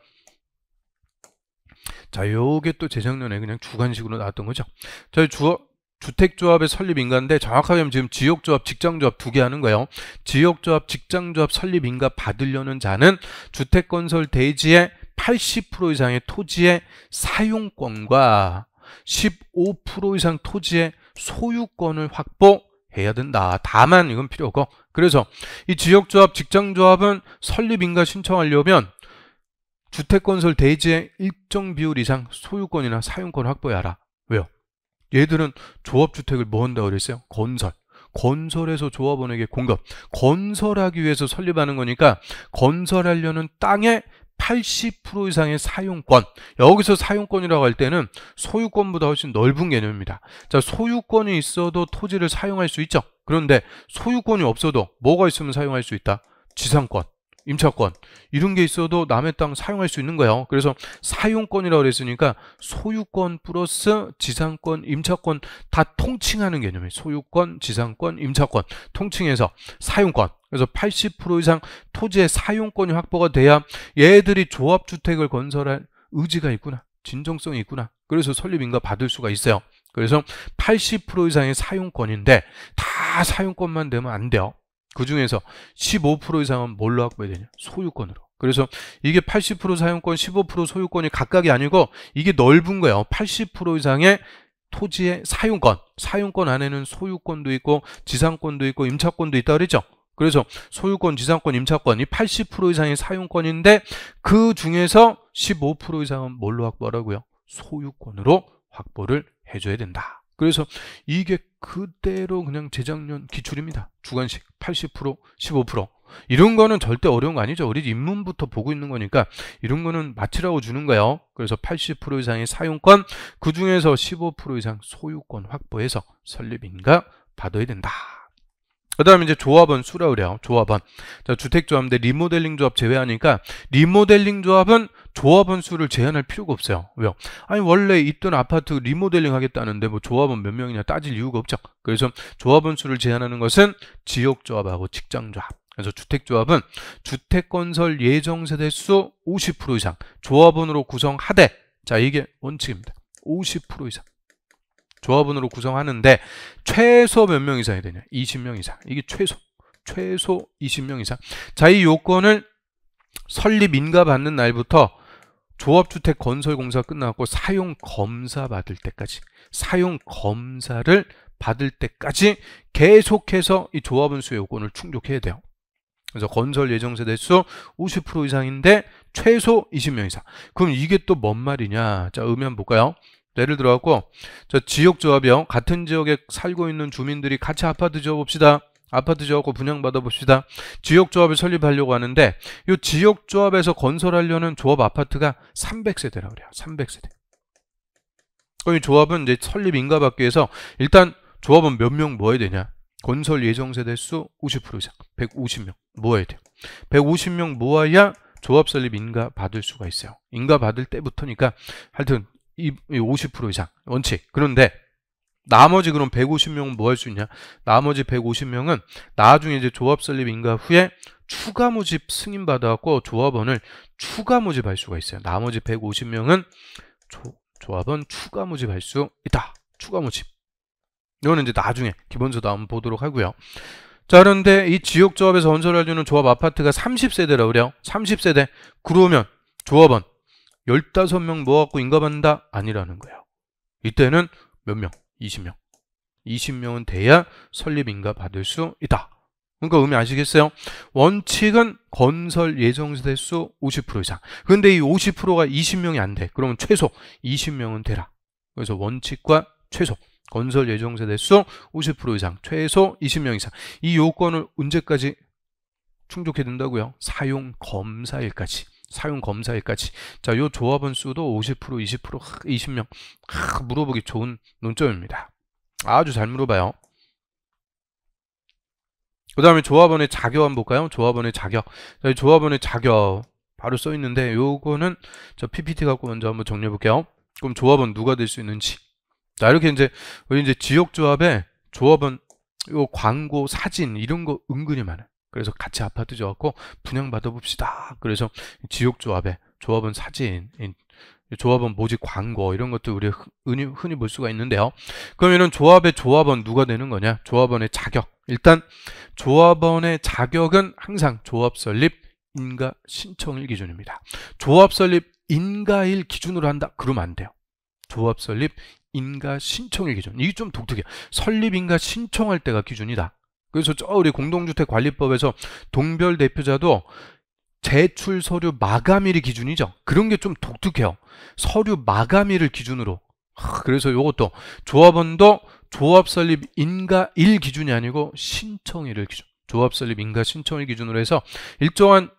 자, 요게 또 재작년에 그냥 주관식으로 나왔던 거죠. 자, 주택조합의 설립 인가인데 정확하게 하면 지금 지역조합, 직장조합 두 개 하는 거예요. 지역조합, 직장조합 설립 인가 받으려는 자는 주택건설 대지의 80% 이상의 토지의 사용권과 15% 이상 토지의 소유권을 확보해야 된다. 다만 이건 필요 없고, 그래서 이 지역조합, 직장조합은 설립인가 신청하려면 주택건설 대지의 일정 비율 이상 소유권이나 사용권을 확보해야 하라. 왜요? 얘들은 조합주택을 뭐 한다고 그랬어요? 건설. 건설해서 조합원에게 공급. 건설하기 위해서 설립하는 거니까 건설하려는 땅의 80% 이상의 사용권. 여기서 사용권이라고 할 때는 소유권보다 훨씬 넓은 개념입니다. 자, 소유권이 있어도 토지를 사용할 수 있죠. 그런데 소유권이 없어도 뭐가 있으면 사용할 수 있다? 지상권, 임차권, 이런 게 있어도 남의 땅 사용할 수 있는 거예요. 그래서 사용권이라고 그랬으니까 소유권 플러스 지상권, 임차권 다 통칭하는 개념이에요. 소유권, 지상권, 임차권 통칭해서 사용권. 그래서 80% 이상 토지의 사용권이 확보가 돼야 얘들이 조합주택을 건설할 의지가 있구나, 진정성이 있구나. 그래서 설립인가 받을 수가 있어요. 그래서 80% 이상의 사용권인데 다 사용권만 되면 안 돼요. 그 중에서 15% 이상은 뭘로 확보해야 되냐? 소유권으로. 그래서 이게 80% 사용권, 15% 소유권이 각각이 아니고 이게 넓은 거예요. 80% 이상의 토지의 사용권. 사용권 안에는 소유권도 있고 지상권도 있고 임차권도 있다 그랬죠. 그래서 소유권, 지상권, 임차권 이 80% 이상의 사용권인데 그 중에서 15% 이상은 뭘로 확보하라고요? 소유권으로 확보를 해줘야 된다. 그래서 이게 그대로 그냥 재작년 기출입니다. 주관식 80%, 15%. 이런 거는 절대 어려운 거 아니죠. 우리 입문부터 보고 있는 거니까 이런 거는 맞추라고 주는 거예요. 그래서 80% 이상의 사용권, 그 중에서 15% 이상 소유권 확보해서 설립인가 받아야 된다. 그 다음에 이제 조합원 수라 그래요. 조합원. 자, 주택조합인데 리모델링 조합 제외하니까 리모델링 조합은 조합원 수를 제한할 필요가 없어요. 왜요? 아니 원래 있던 아파트 리모델링 하겠다는데 뭐 조합원 몇 명이냐 따질 이유가 없죠. 그래서 조합원 수를 제한하는 것은 지역조합하고 직장조합. 그래서 주택조합은 주택건설 예정세대 수 50% 이상 조합원으로 구성하되, 자 이게 원칙입니다. 50% 이상. 조합원으로 구성하는데 최소 몇 명 이상이 되냐? 20명 이상. 이게 최소 20명 이상. 자, 이 요건을 설립 인가 받는 날부터 조합주택 건설공사 끝나고 사용검사 받을 때까지, 사용검사를 받을 때까지 계속해서 이 조합원 수의 요건을 충족해야 돼요. 그래서 건설 예정세대 수 50% 이상인데 최소 20명 이상. 그럼 이게 또 뭔 말이냐? 자, 의미 한번 볼까요? 예를 들어갖고 저 지역조합이요. 같은 지역에 살고 있는 주민들이 같이 아파트 지어봅시다. 아파트 지어갖고 분양받아 봅시다. 지역조합을 설립하려고 하는데 이 지역조합에서 건설하려는 조합 아파트가 300세대라고 그래요. 300세대. 그럼 이 조합은 이제 설립 인가 받기 위해서 일단 조합은 몇 명 모아야 되냐? 건설 예정세대 수 50% 이상 150명 모아야 돼요. 150명 모아야 조합 설립 인가 받을 수가 있어요. 인가 받을 때부터니까 하여튼 이 50% 이상 원칙. 그런데 나머지 그럼 150명은 뭐 할 수 있냐? 나머지 150명은 나중에 이제 조합 설립 인가 후에 추가 모집 승인 받아갖고 조합원을 추가 모집할 수가 있어요. 나머지 150명은 조합원 추가 모집할 수 있다. 추가 모집. 이거는 이제 나중에 기본서도 한번 보도록 하고요. 자, 그런데 이 지역조합에서 건설하려는 조합 아파트가 30세대라고 그래요. 30세대. 그러면 조합원 15명 모아갖고 인가받는다? 아니라는 거예요. 이때는 몇 명? 20명. 20명은 돼야 설립 인가 받을 수 있다. 그러니까 의미 아시겠어요? 원칙은 건설 예정세대 수 50% 이상. 근데 이 50%가 20명이 안 돼. 그러면 최소 20명은 되라. 그래서 원칙과 최소. 건설 예정세대 수 50% 이상. 최소 20명 이상. 이 요건을 언제까지 충족해야 된다고요? 사용검사일까지. 사용검사일까지. 자, 요 조합원 수도 50%, 20%, 20명. 물어보기 좋은 논점입니다. 아주 잘 물어봐요. 그 다음에 조합원의 자격 한번 볼까요? 조합원의 자격. 자, 이 조합원의 자격 바로 써 있는데 요거는 저 PPT 갖고 먼저 한번 정리해 볼게요. 그럼 조합원 누가 될 수 있는지. 자, 이렇게 우리 이제 지역조합에 조합원 요 광고, 사진 이런 거 은근히 많아요. 그래서 같이 아파트 줘갖고 분양 받아봅시다. 그래서 지역조합에 조합원 사진, 조합원 모집 광고 이런 것도 우리 흔히 볼 수가 있는데요. 그러면은 조합의 조합원 누가 되는 거냐? 조합원의 자격. 일단 조합원의 자격은 항상 조합 설립 인가 신청일 기준입니다. 조합 설립 인가일 기준으로 한다? 그러면 안 돼요. 조합 설립 인가 신청일 기준. 이게 좀 독특해요. 설립 인가 신청할 때가 기준이다. 그래서 우리 공동주택관리법에서 동별 대표자도 제출 서류 마감일이 기준이죠. 그런 게 좀 독특해요. 서류 마감일을 기준으로. 그래서 이것도 조합원도 조합 설립 인가일 기준이 아니고 신청일을 기준. 조합 설립 인가 신청일 기준으로 해서 일정한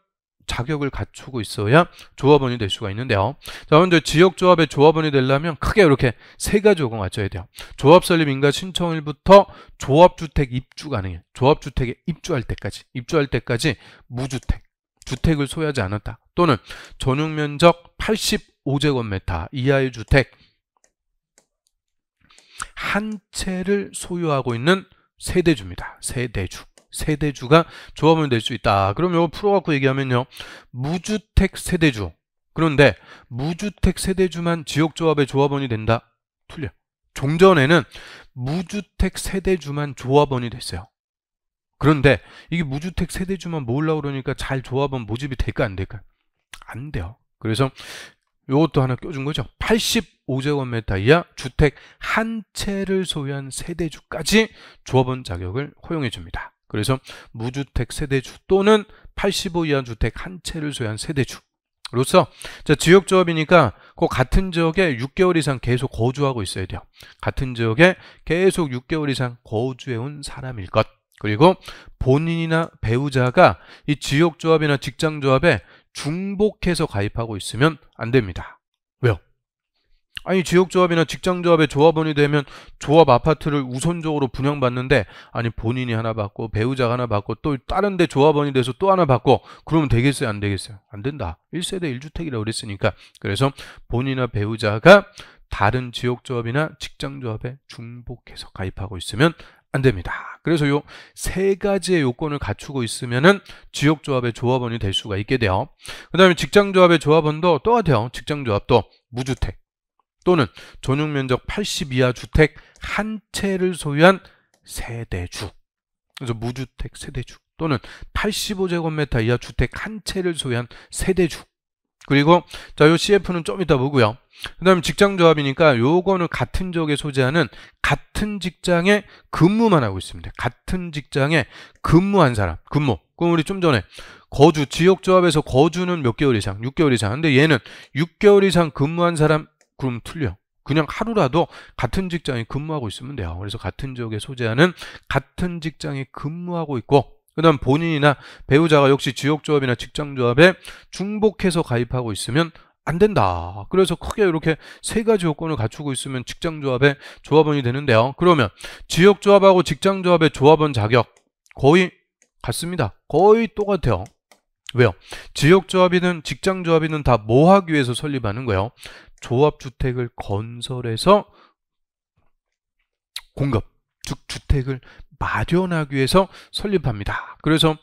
자격을 갖추고 있어야 조합원이 될 수가 있는데요. 자, 먼저 지역조합의 조합원이 되려면 크게 이렇게 세 가지 요건 갖춰야 돼요. 조합 설립 인가 신청일부터 조합주택 입주 가능해요. 조합주택에 입주할 때까지 무주택, 주택을 소유하지 않았다. 또는 전용면적 85제곱미터 이하의 주택 한 채를 소유하고 있는 세대주입니다. 세대주가 조합원이 될 수 있다. 그럼 이거 풀어갖고 얘기하면요. 무주택 세대주. 그런데 무주택 세대주만 지역조합의 조합원이 된다? 틀려. 종전에는 무주택 세대주만 조합원이 됐어요. 그런데 이게 무주택 세대주만 모으려고 그러니까 잘 조합원 모집이 될까 안 될까? 안 돼요. 그래서 이것도 하나 껴준 거죠. 85제곱미터 이하 주택 한 채를 소유한 세대주까지 조합원 자격을 허용해 줍니다. 그래서 무주택 세대주 또는 85 이하 주택 한 채를 소유한 세대주로서 자, 지역조합이니까 그 같은 지역에 6개월 이상 계속 거주하고 있어야 돼요. 같은 지역에 계속 6개월 이상 거주해온 사람일 것. 그리고 본인이나 배우자가 이 지역조합이나 직장조합에 중복해서 가입하고 있으면 안 됩니다. 왜요? 아니 지역조합이나 직장조합의 조합원이 되면 조합 아파트를 우선적으로 분양받는데 아니 본인이 하나 받고 배우자가 하나 받고 또 다른 데 조합원이 돼서 또 하나 받고 그러면 되겠어요? 안 되겠어요? 안 된다. 1세대 1주택이라고 그랬으니까. 그래서 본인이나 배우자가 다른 지역조합이나 직장조합에 중복해서 가입하고 있으면 안 됩니다. 그래서 요 세 가지의 요건을 갖추고 있으면은 지역조합의 조합원이 될 수가 있게 돼요. 그 다음에 직장조합의 조합원도 똑같아요. 직장조합도 무주택 또는 전용면적 80 이하 주택 한 채를 소유한 세대주. 그래서 무주택 세대주 또는 85제곱미터 이하 주택 한 채를 소유한 세대주. 그리고 자, 요 CF는 좀 이따 보고요. 그 다음에 직장조합이니까 요거는 같은 지역에 소재하는 같은 직장에 근무만 하고 있습니다. 같은 직장에 근무한 사람. 그럼 우리 좀 전에 지역조합에서 거주는 몇 개월 이상? 6개월 이상. 근데 얘는 6개월 이상 근무한 사람 그럼 틀려. 그냥 하루라도 같은 직장에 근무하고 있으면 돼요. 그래서 같은 지역에 소재하는 같은 직장에 근무하고 있고 그 다음 본인이나 배우자가 역시 지역조합이나 직장조합에 중복해서 가입하고 있으면 안 된다. 그래서 크게 이렇게 세 가지 요건을 갖추고 있으면 직장조합의 조합원이 되는데요. 그러면 지역조합하고 직장조합의 조합원 자격 거의 같습니다. 거의 똑같아요. 왜요? 지역조합이든 직장조합이든 다 뭐 하기 위해서 설립하는 거예요? 조합주택을 건설해서 공급, 즉 주택을 마련하기 위해서 설립합니다. 그래서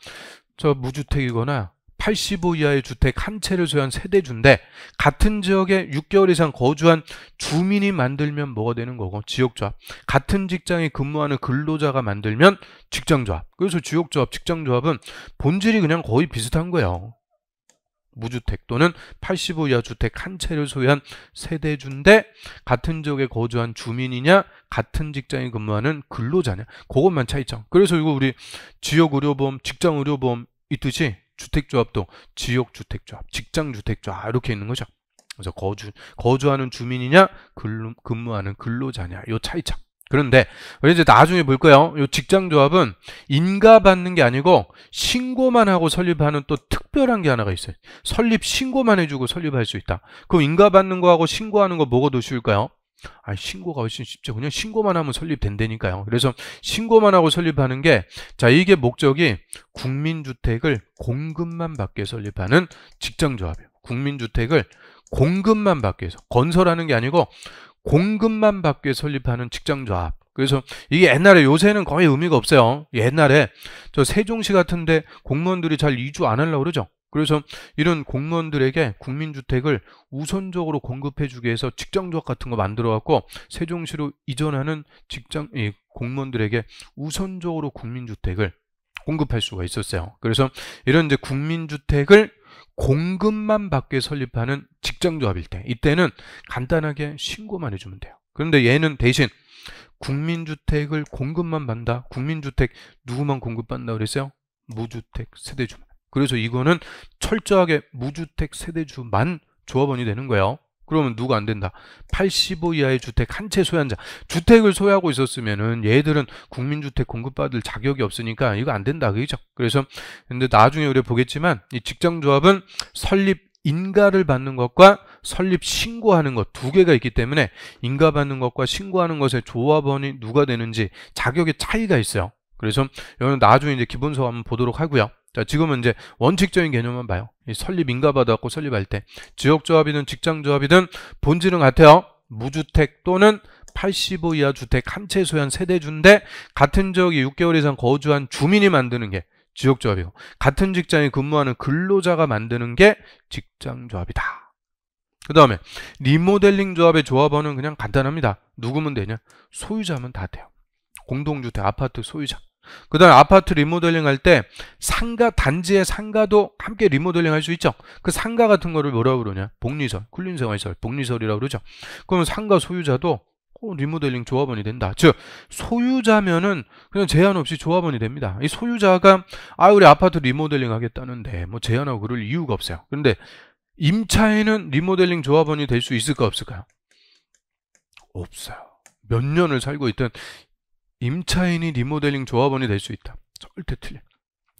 저 무주택이거나 85 이하의 주택 한 채를 소유한 세대주인데 같은 지역에 6개월 이상 거주한 주민이 만들면 뭐가 되는 거고 지역조합. 같은 직장에 근무하는 근로자가 만들면 직장조합. 그래서 지역조합, 직장조합은 본질이 그냥 거의 비슷한 거예요. 무주택 또는 85 이하 주택 한 채를 소유한 세대주인데 같은 지역에 거주한 주민이냐 같은 직장에 근무하는 근로자냐 그것만 차이점. 그래서 이거 우리 지역의료보험, 직장의료보험 있듯이 주택조합도 지역주택조합, 직장주택조합 이렇게 있는 거죠. 그래서 거주하는 주민이냐 근무하는 근로자냐 요 차이점. 그런데 이제 나중에 볼 거예요. 이 직장조합은 인가받는 게 아니고 신고만 하고 설립하는 또 특별한 게 하나가 있어요. 설립 신고만 해주고 설립할 수 있다. 그럼 인가받는 거하고 신고하는 거 뭐가 더 쉬울까요? 신고가 훨씬 쉽죠. 그냥 신고만 하면 설립된다니까요. 그래서 신고만 하고 설립하는 게, 자, 이게 목적이 국민주택을 공급만 받게 설립하는 직장조합이에요. 국민주택을 공급만 받기 위해서, 건설하는 게 아니고 공급만 받게 설립하는 직장조합. 그래서 이게 옛날에, 요새는 거의 의미가 없어요. 옛날에 저 세종시 같은데 공무원들이 잘 이주 안 하려고 그러죠. 그래서 이런 공무원들에게 국민주택을 우선적으로 공급해주기 위해서 직장조합 같은 거 만들어갖고 세종시로 이전하는 공무원들에게 우선적으로 국민주택을 공급할 수가 있었어요. 그래서 이런 이제 국민주택을 공급만 받게 설립하는 직장조합일 때, 이때는 간단하게 신고만 해주면 돼요. 그런데 얘는 대신 국민주택을 공급만 받는다. 국민주택 누구만 공급받는다 그랬어요? 무주택 세대주만. 그래서 이거는 철저하게 무주택 세대주만 조합원이 되는 거예요. 그러면 누가 안 된다? 85 이하의 주택 한 채 소유한자. 주택을 소유하고 있었으면은 얘들은 국민주택 공급받을 자격이 없으니까 이거 안 된다. 그죠? 그래서 근데 나중에 우리가 보겠지만 이 직장조합은 설립 인가를 받는 것과 설립 신고하는 것 두 개가 있기 때문에 인가 받는 것과 신고하는 것의 조합원이 누가 되는지 자격의 차이가 있어요. 그래서 이거는 나중에 이제 기본서 한번 보도록 하고요. 자, 지금은 이제 원칙적인 개념만 봐요. 이 설립 인가 받아갖고 설립할 때 지역조합이든 직장조합이든 본질은 같아요. 무주택 또는 85 이하 주택 한 채 소유한 세대주인데 같은 지역에 6개월 이상 거주한 주민이 만드는 게 지역조합이고, 같은 직장에 근무하는 근로자가 만드는 게 직장조합이다. 그 다음에 리모델링 조합의 조합원은 그냥 간단합니다. 누구면 되냐? 소유자면 다 돼요. 공동주택, 아파트 소유자. 그 다음에 아파트 리모델링 할 때 상가, 단지의 상가도 함께 리모델링 할 수 있죠. 그 상가 같은 거를 뭐라고 그러냐? 복리설, 군림생활시설, 복리설이라고 그러죠. 그러면 상가 소유자도 리모델링 조합원이 된다. 즉 소유자면은 그냥 제한 없이 조합원이 됩니다. 이 소유자가 우리 아파트 리모델링 하겠다는데 뭐 제한하고 그럴 이유가 없어요. 그런데 임차인은 리모델링 조합원이 될 수 있을까 없을까요? 없어요. 몇 년을 살고 있던 임차인이 리모델링 조합원이 될 수 있다. 절대 틀려.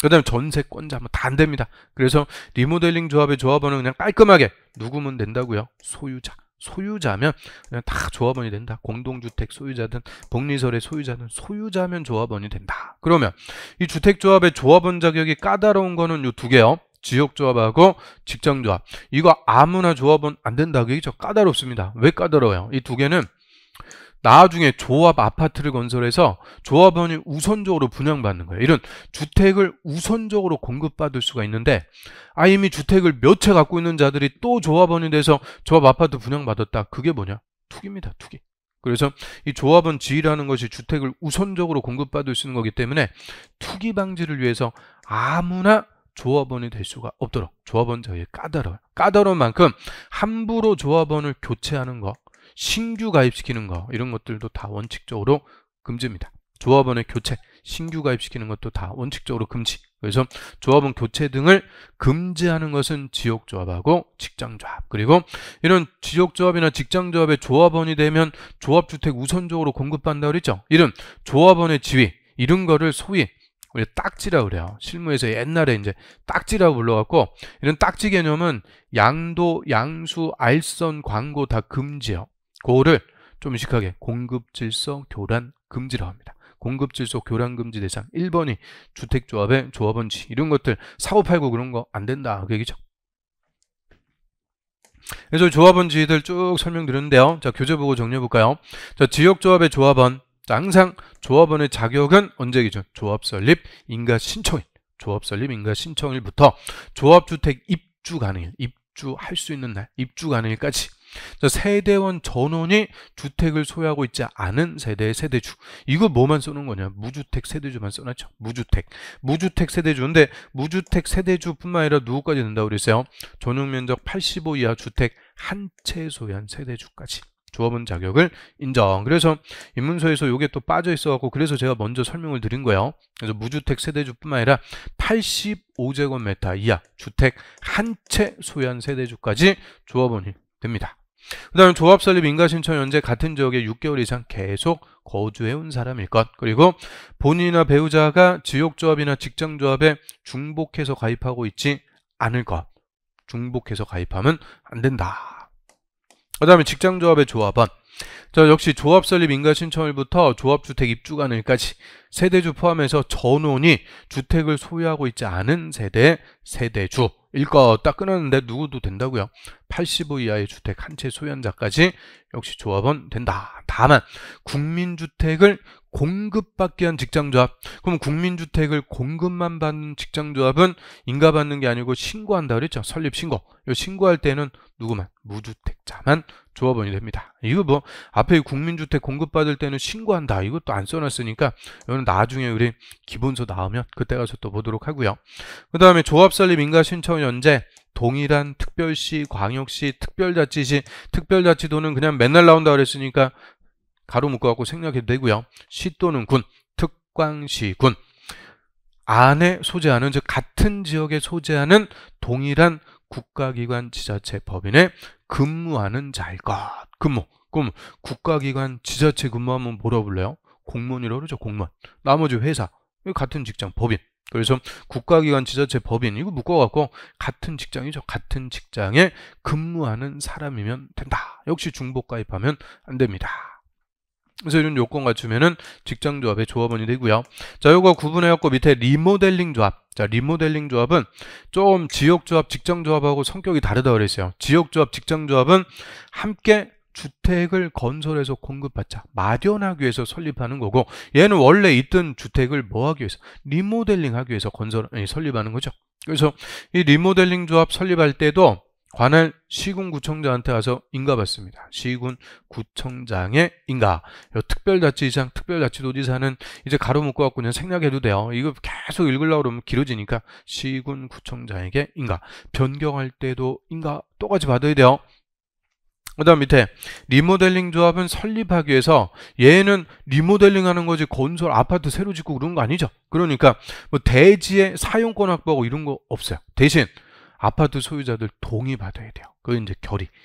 그 다음에 전세권자 뭐 다 안 됩니다. 그래서 리모델링 조합의 조합원은 그냥 깔끔하게 누구면 된다고요? 소유자. 소유자면 그냥 다 조합원이 된다. 공동주택 소유자든 복리설의 소유자든 소유자면 조합원이 된다. 그러면 이 주택조합의 조합원 자격이 까다로운 거는 요 두 개요. 지역조합하고 직장조합. 이거 아무나 조합원 안 된다. 그죠? 까다롭습니다. 왜 까다로워요? 이 두 개는 나중에 조합 아파트를 건설해서 조합원이 우선적으로 분양받는 거예요. 이런 주택을 우선적으로 공급받을 수가 있는데 이미 주택을 몇 채 갖고 있는 자들이 또 조합원이 돼서 조합 아파트 분양받았다. 그게 뭐냐? 투기입니다. 투기. 그래서 이 조합원 지위라는 것이 주택을 우선적으로 공급받을 수 있는 거기 때문에 투기 방지를 위해서 아무나 조합원이 될 수가 없도록 조합원 자격이 까다로워요. 까다로운 만큼 함부로 조합원을 교체하는 거, 신규 가입시키는 거, 이런 것들도 다 원칙적으로 금지입니다. 조합원의 교체, 신규 가입시키는 것도 다 원칙적으로 금지. 그래서 조합원 교체 등을 금지하는 것은 지역조합하고 직장조합. 그리고 이런 지역조합이나 직장조합의 조합원이 되면 조합주택 우선적으로 공급받는다고 그랬죠. 이런 조합원의 지위, 이런 거를 소위 우리 딱지라고 그래요. 실무에서 옛날에 이제 딱지라고 불러갖고, 이런 딱지 개념은 양도, 양수, 알선, 광고 다 금지요. 그거를 좀 의식하게 공급질서 교란 금지라고 합니다. 공급질서 교란 금지 대상 1번이 주택조합의 조합원지, 이런 것들 사고팔고 그런 거 안 된다 그 얘기죠. 그래서 조합원지들 쭉 설명드렸는데요. 자, 교재 보고 정리해볼까요? 자, 지역조합의 조합원. 자, 항상 조합원의 자격은 언제 기준? 조합 설립 인가 신청일. 조합 설립 인가 신청일부터 조합주택 입주 가능일. 입주할 수 있는 날. 입주 가능일까지. 자, 세대원 전원이 주택을 소유하고 있지 않은 세대의 세대주. 이거 뭐만 써놓은 거냐? 무주택 세대주만 써놨죠. 무주택 세대주인데 무주택 세대주뿐만 아니라 누구까지 된다고 그랬어요? 전용면적 85 이하 주택 한 채 소유한 세대주까지 조합원 자격을 인정. 그래서 입문서에서 이게 또 빠져 있어갖고 그래서 제가 먼저 설명을 드린 거예요. 그래서 무주택 세대주뿐만 아니라 85제곱미터 이하 주택 한 채 소유한 세대주까지 조합원이 됩니다. 그 다음에 조합 설립 인가 신청 현재 같은 지역에 6개월 이상 계속 거주해온 사람일 것. 그리고 본인이나 배우자가 지역조합이나 직장조합에 중복해서 가입하고 있지 않을 것. 중복해서 가입하면 안 된다. 그 다음에 직장조합의 조합원. 자, 역시 조합 설립 인가 신청일부터 조합주택 입주관일까지 세대주 포함해서 전원이 주택을 소유하고 있지 않은 세대주 일거 딱 끊었는데 누구도 된다고요. 85 이하의 주택 한 채 소유한자까지 역시 조합원 된다. 다만 국민주택을 공급받기 위한 직장조합, 그럼 국민주택을 공급만 받는 직장조합은 인가받는 게 아니고 신고한다 그랬죠. 설립신고. 이 신고할 때는 누구만? 무주택자만 조합원이 됩니다. 이거 뭐 앞에 국민주택 공급받을 때는 신고한다. 이것도 안 써놨으니까 이거는 나중에 우리 기본서 나오면 그때 가서 또 보도록 하고요. 그 다음에 조합설립 인가신청 연재 동일한 특별시, 광역시, 특별자치시, 특별자치도는 그냥 맨날 나온다 그랬으니까 가로 묶어갖고 생략해도 되고요. 시 또는 군, 특광시군 안에 소재하는, 즉 같은 지역에 소재하는 동일한 국가기관, 지자체, 법인에 근무하는 자일 것. 근무. 그럼 국가기관, 지자체 근무하면 뭐라고 불러요? 공무원이라고 그러죠. 공무원. 나머지 회사, 같은 직장, 법인. 그래서 국가기관, 지자체, 법인 이거 묶어갖고 같은 직장이죠. 같은 직장에 근무하는 사람이면 된다. 역시 중복 가입하면 안 됩니다. 그래서 이런 요건 갖추면은 직장조합의 조합원이 되고요. 자, 요거 구분해갖고 밑에 리모델링 조합. 자, 리모델링 조합은 좀 지역조합, 직장조합하고 성격이 다르다 그랬어요. 지역조합, 직장조합은 함께 주택을 건설해서 공급받자, 마련하기 위해서 설립하는 거고, 얘는 원래 있던 주택을 뭐 하기 위해서? 리모델링 하기 위해서 설립하는 거죠. 그래서 이 리모델링 조합 설립할 때도 관할 시군구청장한테 가서 인가받습니다. 시군구청장의 인가. 특별자치시장, 특별자치도지사는 이제 가로 묶어갖고 그냥 생략해도 돼요. 이거 계속 읽으려고 그러면 길어지니까 시군구청장에게 인가. 변경할 때도 인가 똑같이 받아야 돼요. 그 다음 밑에 리모델링 조합은 설립하기 위해서, 얘는 리모델링 하는 거지 건설 아파트 새로 짓고 그런 거 아니죠. 그러니까 뭐 대지의 사용권 확보하고 이런 거 없어요. 대신 아파트 소유자들 동의 받아야 돼요. 그게 이제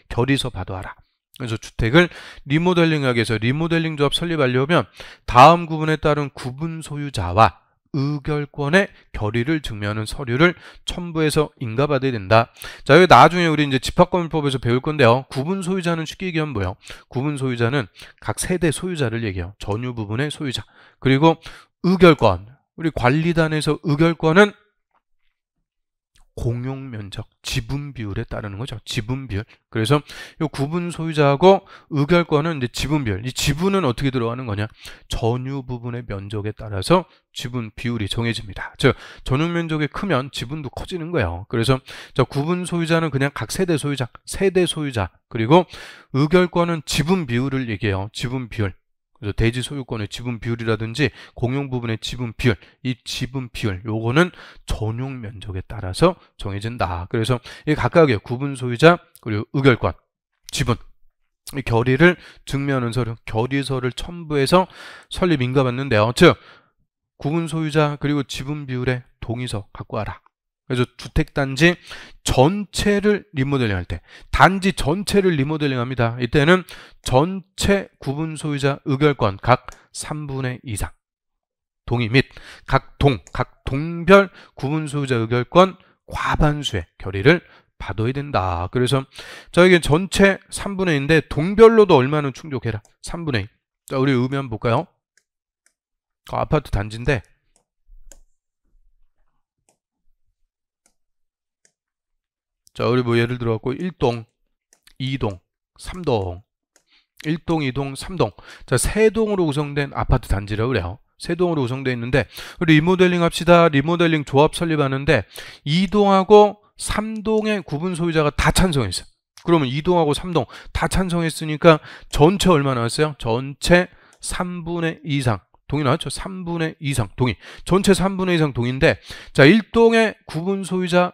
결의서 받아와라. 그래서 주택을 리모델링하기 위해서 리모델링 조합 설립하려면 다음 구분에 따른 구분 소유자와 의결권의 결의를 증명하는 서류를 첨부해서 인가받아야 된다. 자, 여기 나중에 우리 이제 집합건물법에서 배울 건데요. 구분 소유자는 쉽게 얘기하면 뭐예요? 구분 소유자는 각 세대 소유자를 얘기해요. 전유 부분의 소유자. 그리고 의결권. 우리 관리단에서 의결권은 공용 면적, 지분 비율에 따르는 거죠. 지분 비율. 그래서 이 구분 소유자하고 의결권은 이제 지분 비율. 이 지분은 어떻게 들어가는 거냐? 전유 부분의 면적에 따라서 지분 비율이 정해집니다. 즉 전유 면적이 크면 지분도 커지는 거예요. 그래서 저 구분 소유자는 그냥 각 세대 소유자, 그리고 의결권은 지분 비율을 얘기해요. 지분 비율. 그래서 대지 소유권의 지분 비율이라든지 공용 부분의 지분 비율, 이 지분 비율 요거는 전용 면적에 따라서 정해진다. 그래서 이 각각의 구분 소유자 그리고 의결권, 지분, 이 결의를 증명하는 서류, 결의서를 첨부해서 설립 인가받는데요. 즉 구분 소유자 그리고 지분 비율의 동의서 갖고 와라. 그래서 주택단지 전체를 리모델링 할 때, 단지 전체를 리모델링 합니다. 이때는 전체 구분 소유자 의결권 각 3분의 2 이상 동의 및 각 동별 구분 소유자 의결권 과반수의 결의를 받아야 된다. 그래서 저에게 전체 3분의 2인데 동별로도 얼마는 충족해라? 3분의 2. 자, 우리 의미 한번 볼까요? 아파트 단지인데 자, 우리 뭐 예를 들어 갖고 1동, 2동, 3동, 1동, 2동, 3동. 자, 3동으로 구성된 아파트 단지라고 그래요. 3동으로 구성되어 있는데 우리 리모델링 합시다. 리모델링 조합 설립하는데 2동하고 3동의 구분 소유자가 다 찬성했어요. 그러면 2동하고 3동 다 찬성했으니까 전체 얼마 나왔어요? 전체 3분의 2 이상. 동의 나왔죠? 3분의 2 이상 동의. 전체 3분의 2 이상 동의인데 자, 1동의 구분 소유자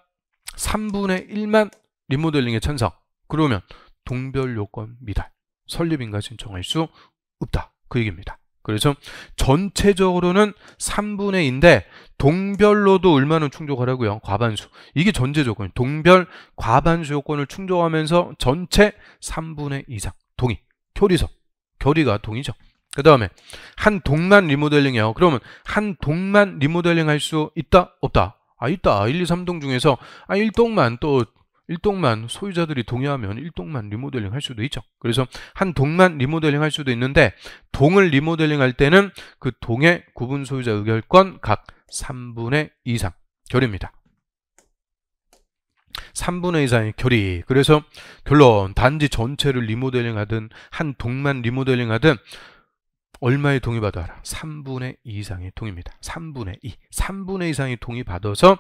3분의 1만 리모델링에 찬성. 그러면 동별 요건 미달. 설립인가 신청할 수 없다. 그 얘기입니다. 그래서 전체적으로는 3분의 2인데 동별로도 얼마는 충족하라고요? 과반수. 이게 전제 조건이에요. 동별 과반수 요건을 충족하면서 전체 3분의 2 이상 동의. 결의가 동의죠. 그 다음에 한 동만 리모델링이에요. 그러면 한 동만 리모델링 할 수 있다? 없다? 아, 있다. 1, 2, 3동 중에서 1동만 또 1동만 소유자들이 동의하면 1동만 리모델링 할 수도 있죠. 그래서 한 동만 리모델링 할 수도 있는데 동을 리모델링 할 때는 그 동의 구분 소유자 의결권 각 3분의 2 이상 결의입니다. 3분의 2 이상의 결의. 그래서 결론, 단지 전체를 리모델링 하든 한 동만 리모델링 하든 얼마의 동의 받아라? 3분의 2 이상의 동의입니다. 3분의 2. 3분의 2 이상의 동의 받아서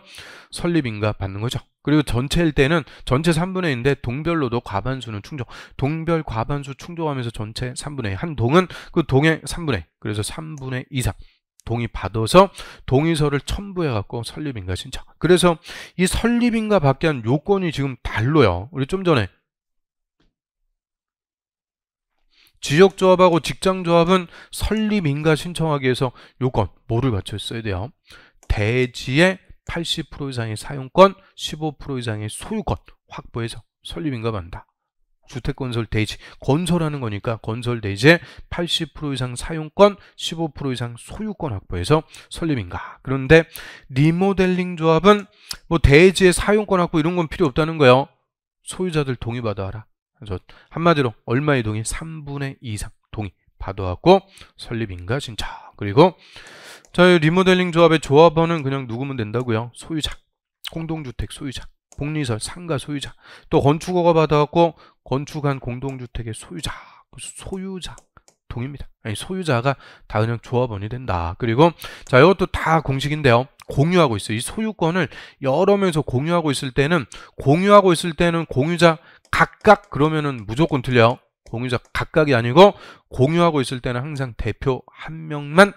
설립인가 받는 거죠. 그리고 전체일 때는 전체 3분의 2인데 동별로도 과반수는 충족. 동별 과반수 충족하면서 전체 3분의 2. 한 동은 그 동의 3분의 2. 그래서 3분의 2 이상 동의 받아서 동의서를 첨부해 갖고 설립인가 신청. 그래서 이 설립인가 받게 한 요건이 지금 달라요. 우리 좀 전에 지역조합하고 직장조합은 설립인가 신청하기 위해서 요건 뭐를 갖췄어야 돼요? 대지의 80% 이상의 사용권, 15% 이상의 소유권 확보해서 설립인가 받는다. 주택건설 대지, 건설하는 거니까 건설 대지의 80% 이상 사용권, 15% 이상 소유권 확보해서 설립인가. 그런데 리모델링 조합은 뭐 대지의 사용권 확보 이런 건 필요 없다는 거예요. 소유자들 동의 받아라. 그래서 한마디로 얼마의 동의? 3분의 2 이상 동의 받아갖고 설립인가 신청. 그리고 저희 리모델링 조합의 조합원은 그냥 누구면 된다고요? 소유자, 공동주택 소유자, 복리설 상가 소유자, 또 건축허가 받아갖고 건축한 공동주택의 소유자, 소유자 동의입니다. 아니 소유자가 다 그냥 조합원이 된다. 그리고 자 이것도 다 공식인데요. 공유하고 있어요. 이 소유권을 여러 명에서 공유하고 있을 때는 공유자 각각 그러면은 무조건 틀려요. 공유자 각각이 아니고 공유하고 있을 때는 항상 대표 한 명만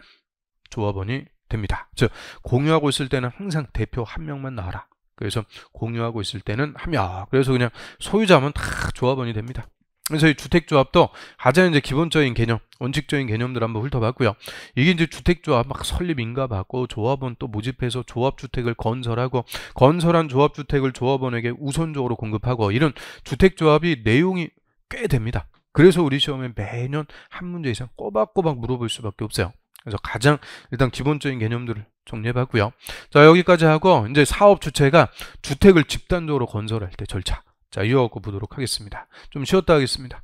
조합원이 됩니다. 즉 공유하고 있을 때는 항상 대표 한 명만 나와라. 그래서 공유하고 있을 때는 한 명. 그래서 그냥 소유자면 다 조합원이 됩니다. 그래서 이 주택조합도 가장 이제 기본적인 개념, 원칙적인 개념들 한번 훑어봤고요. 이게 이제 주택조합 막 설립인가 받고 조합원 또 모집해서 조합주택을 건설하고 건설한 조합주택을 조합원에게 우선적으로 공급하고 이런 주택조합이 내용이 꽤 됩니다. 그래서 우리 시험에 매년 한 문제 이상 꼬박꼬박 물어볼 수밖에 없어요. 그래서 가장 일단 기본적인 개념들을 정리해봤고요. 자 여기까지 하고 이제 사업 주체가 주택을 집단적으로 건설할 때 절차. 자, 이어갖고 보도록 하겠습니다. 좀 쉬었다 하겠습니다.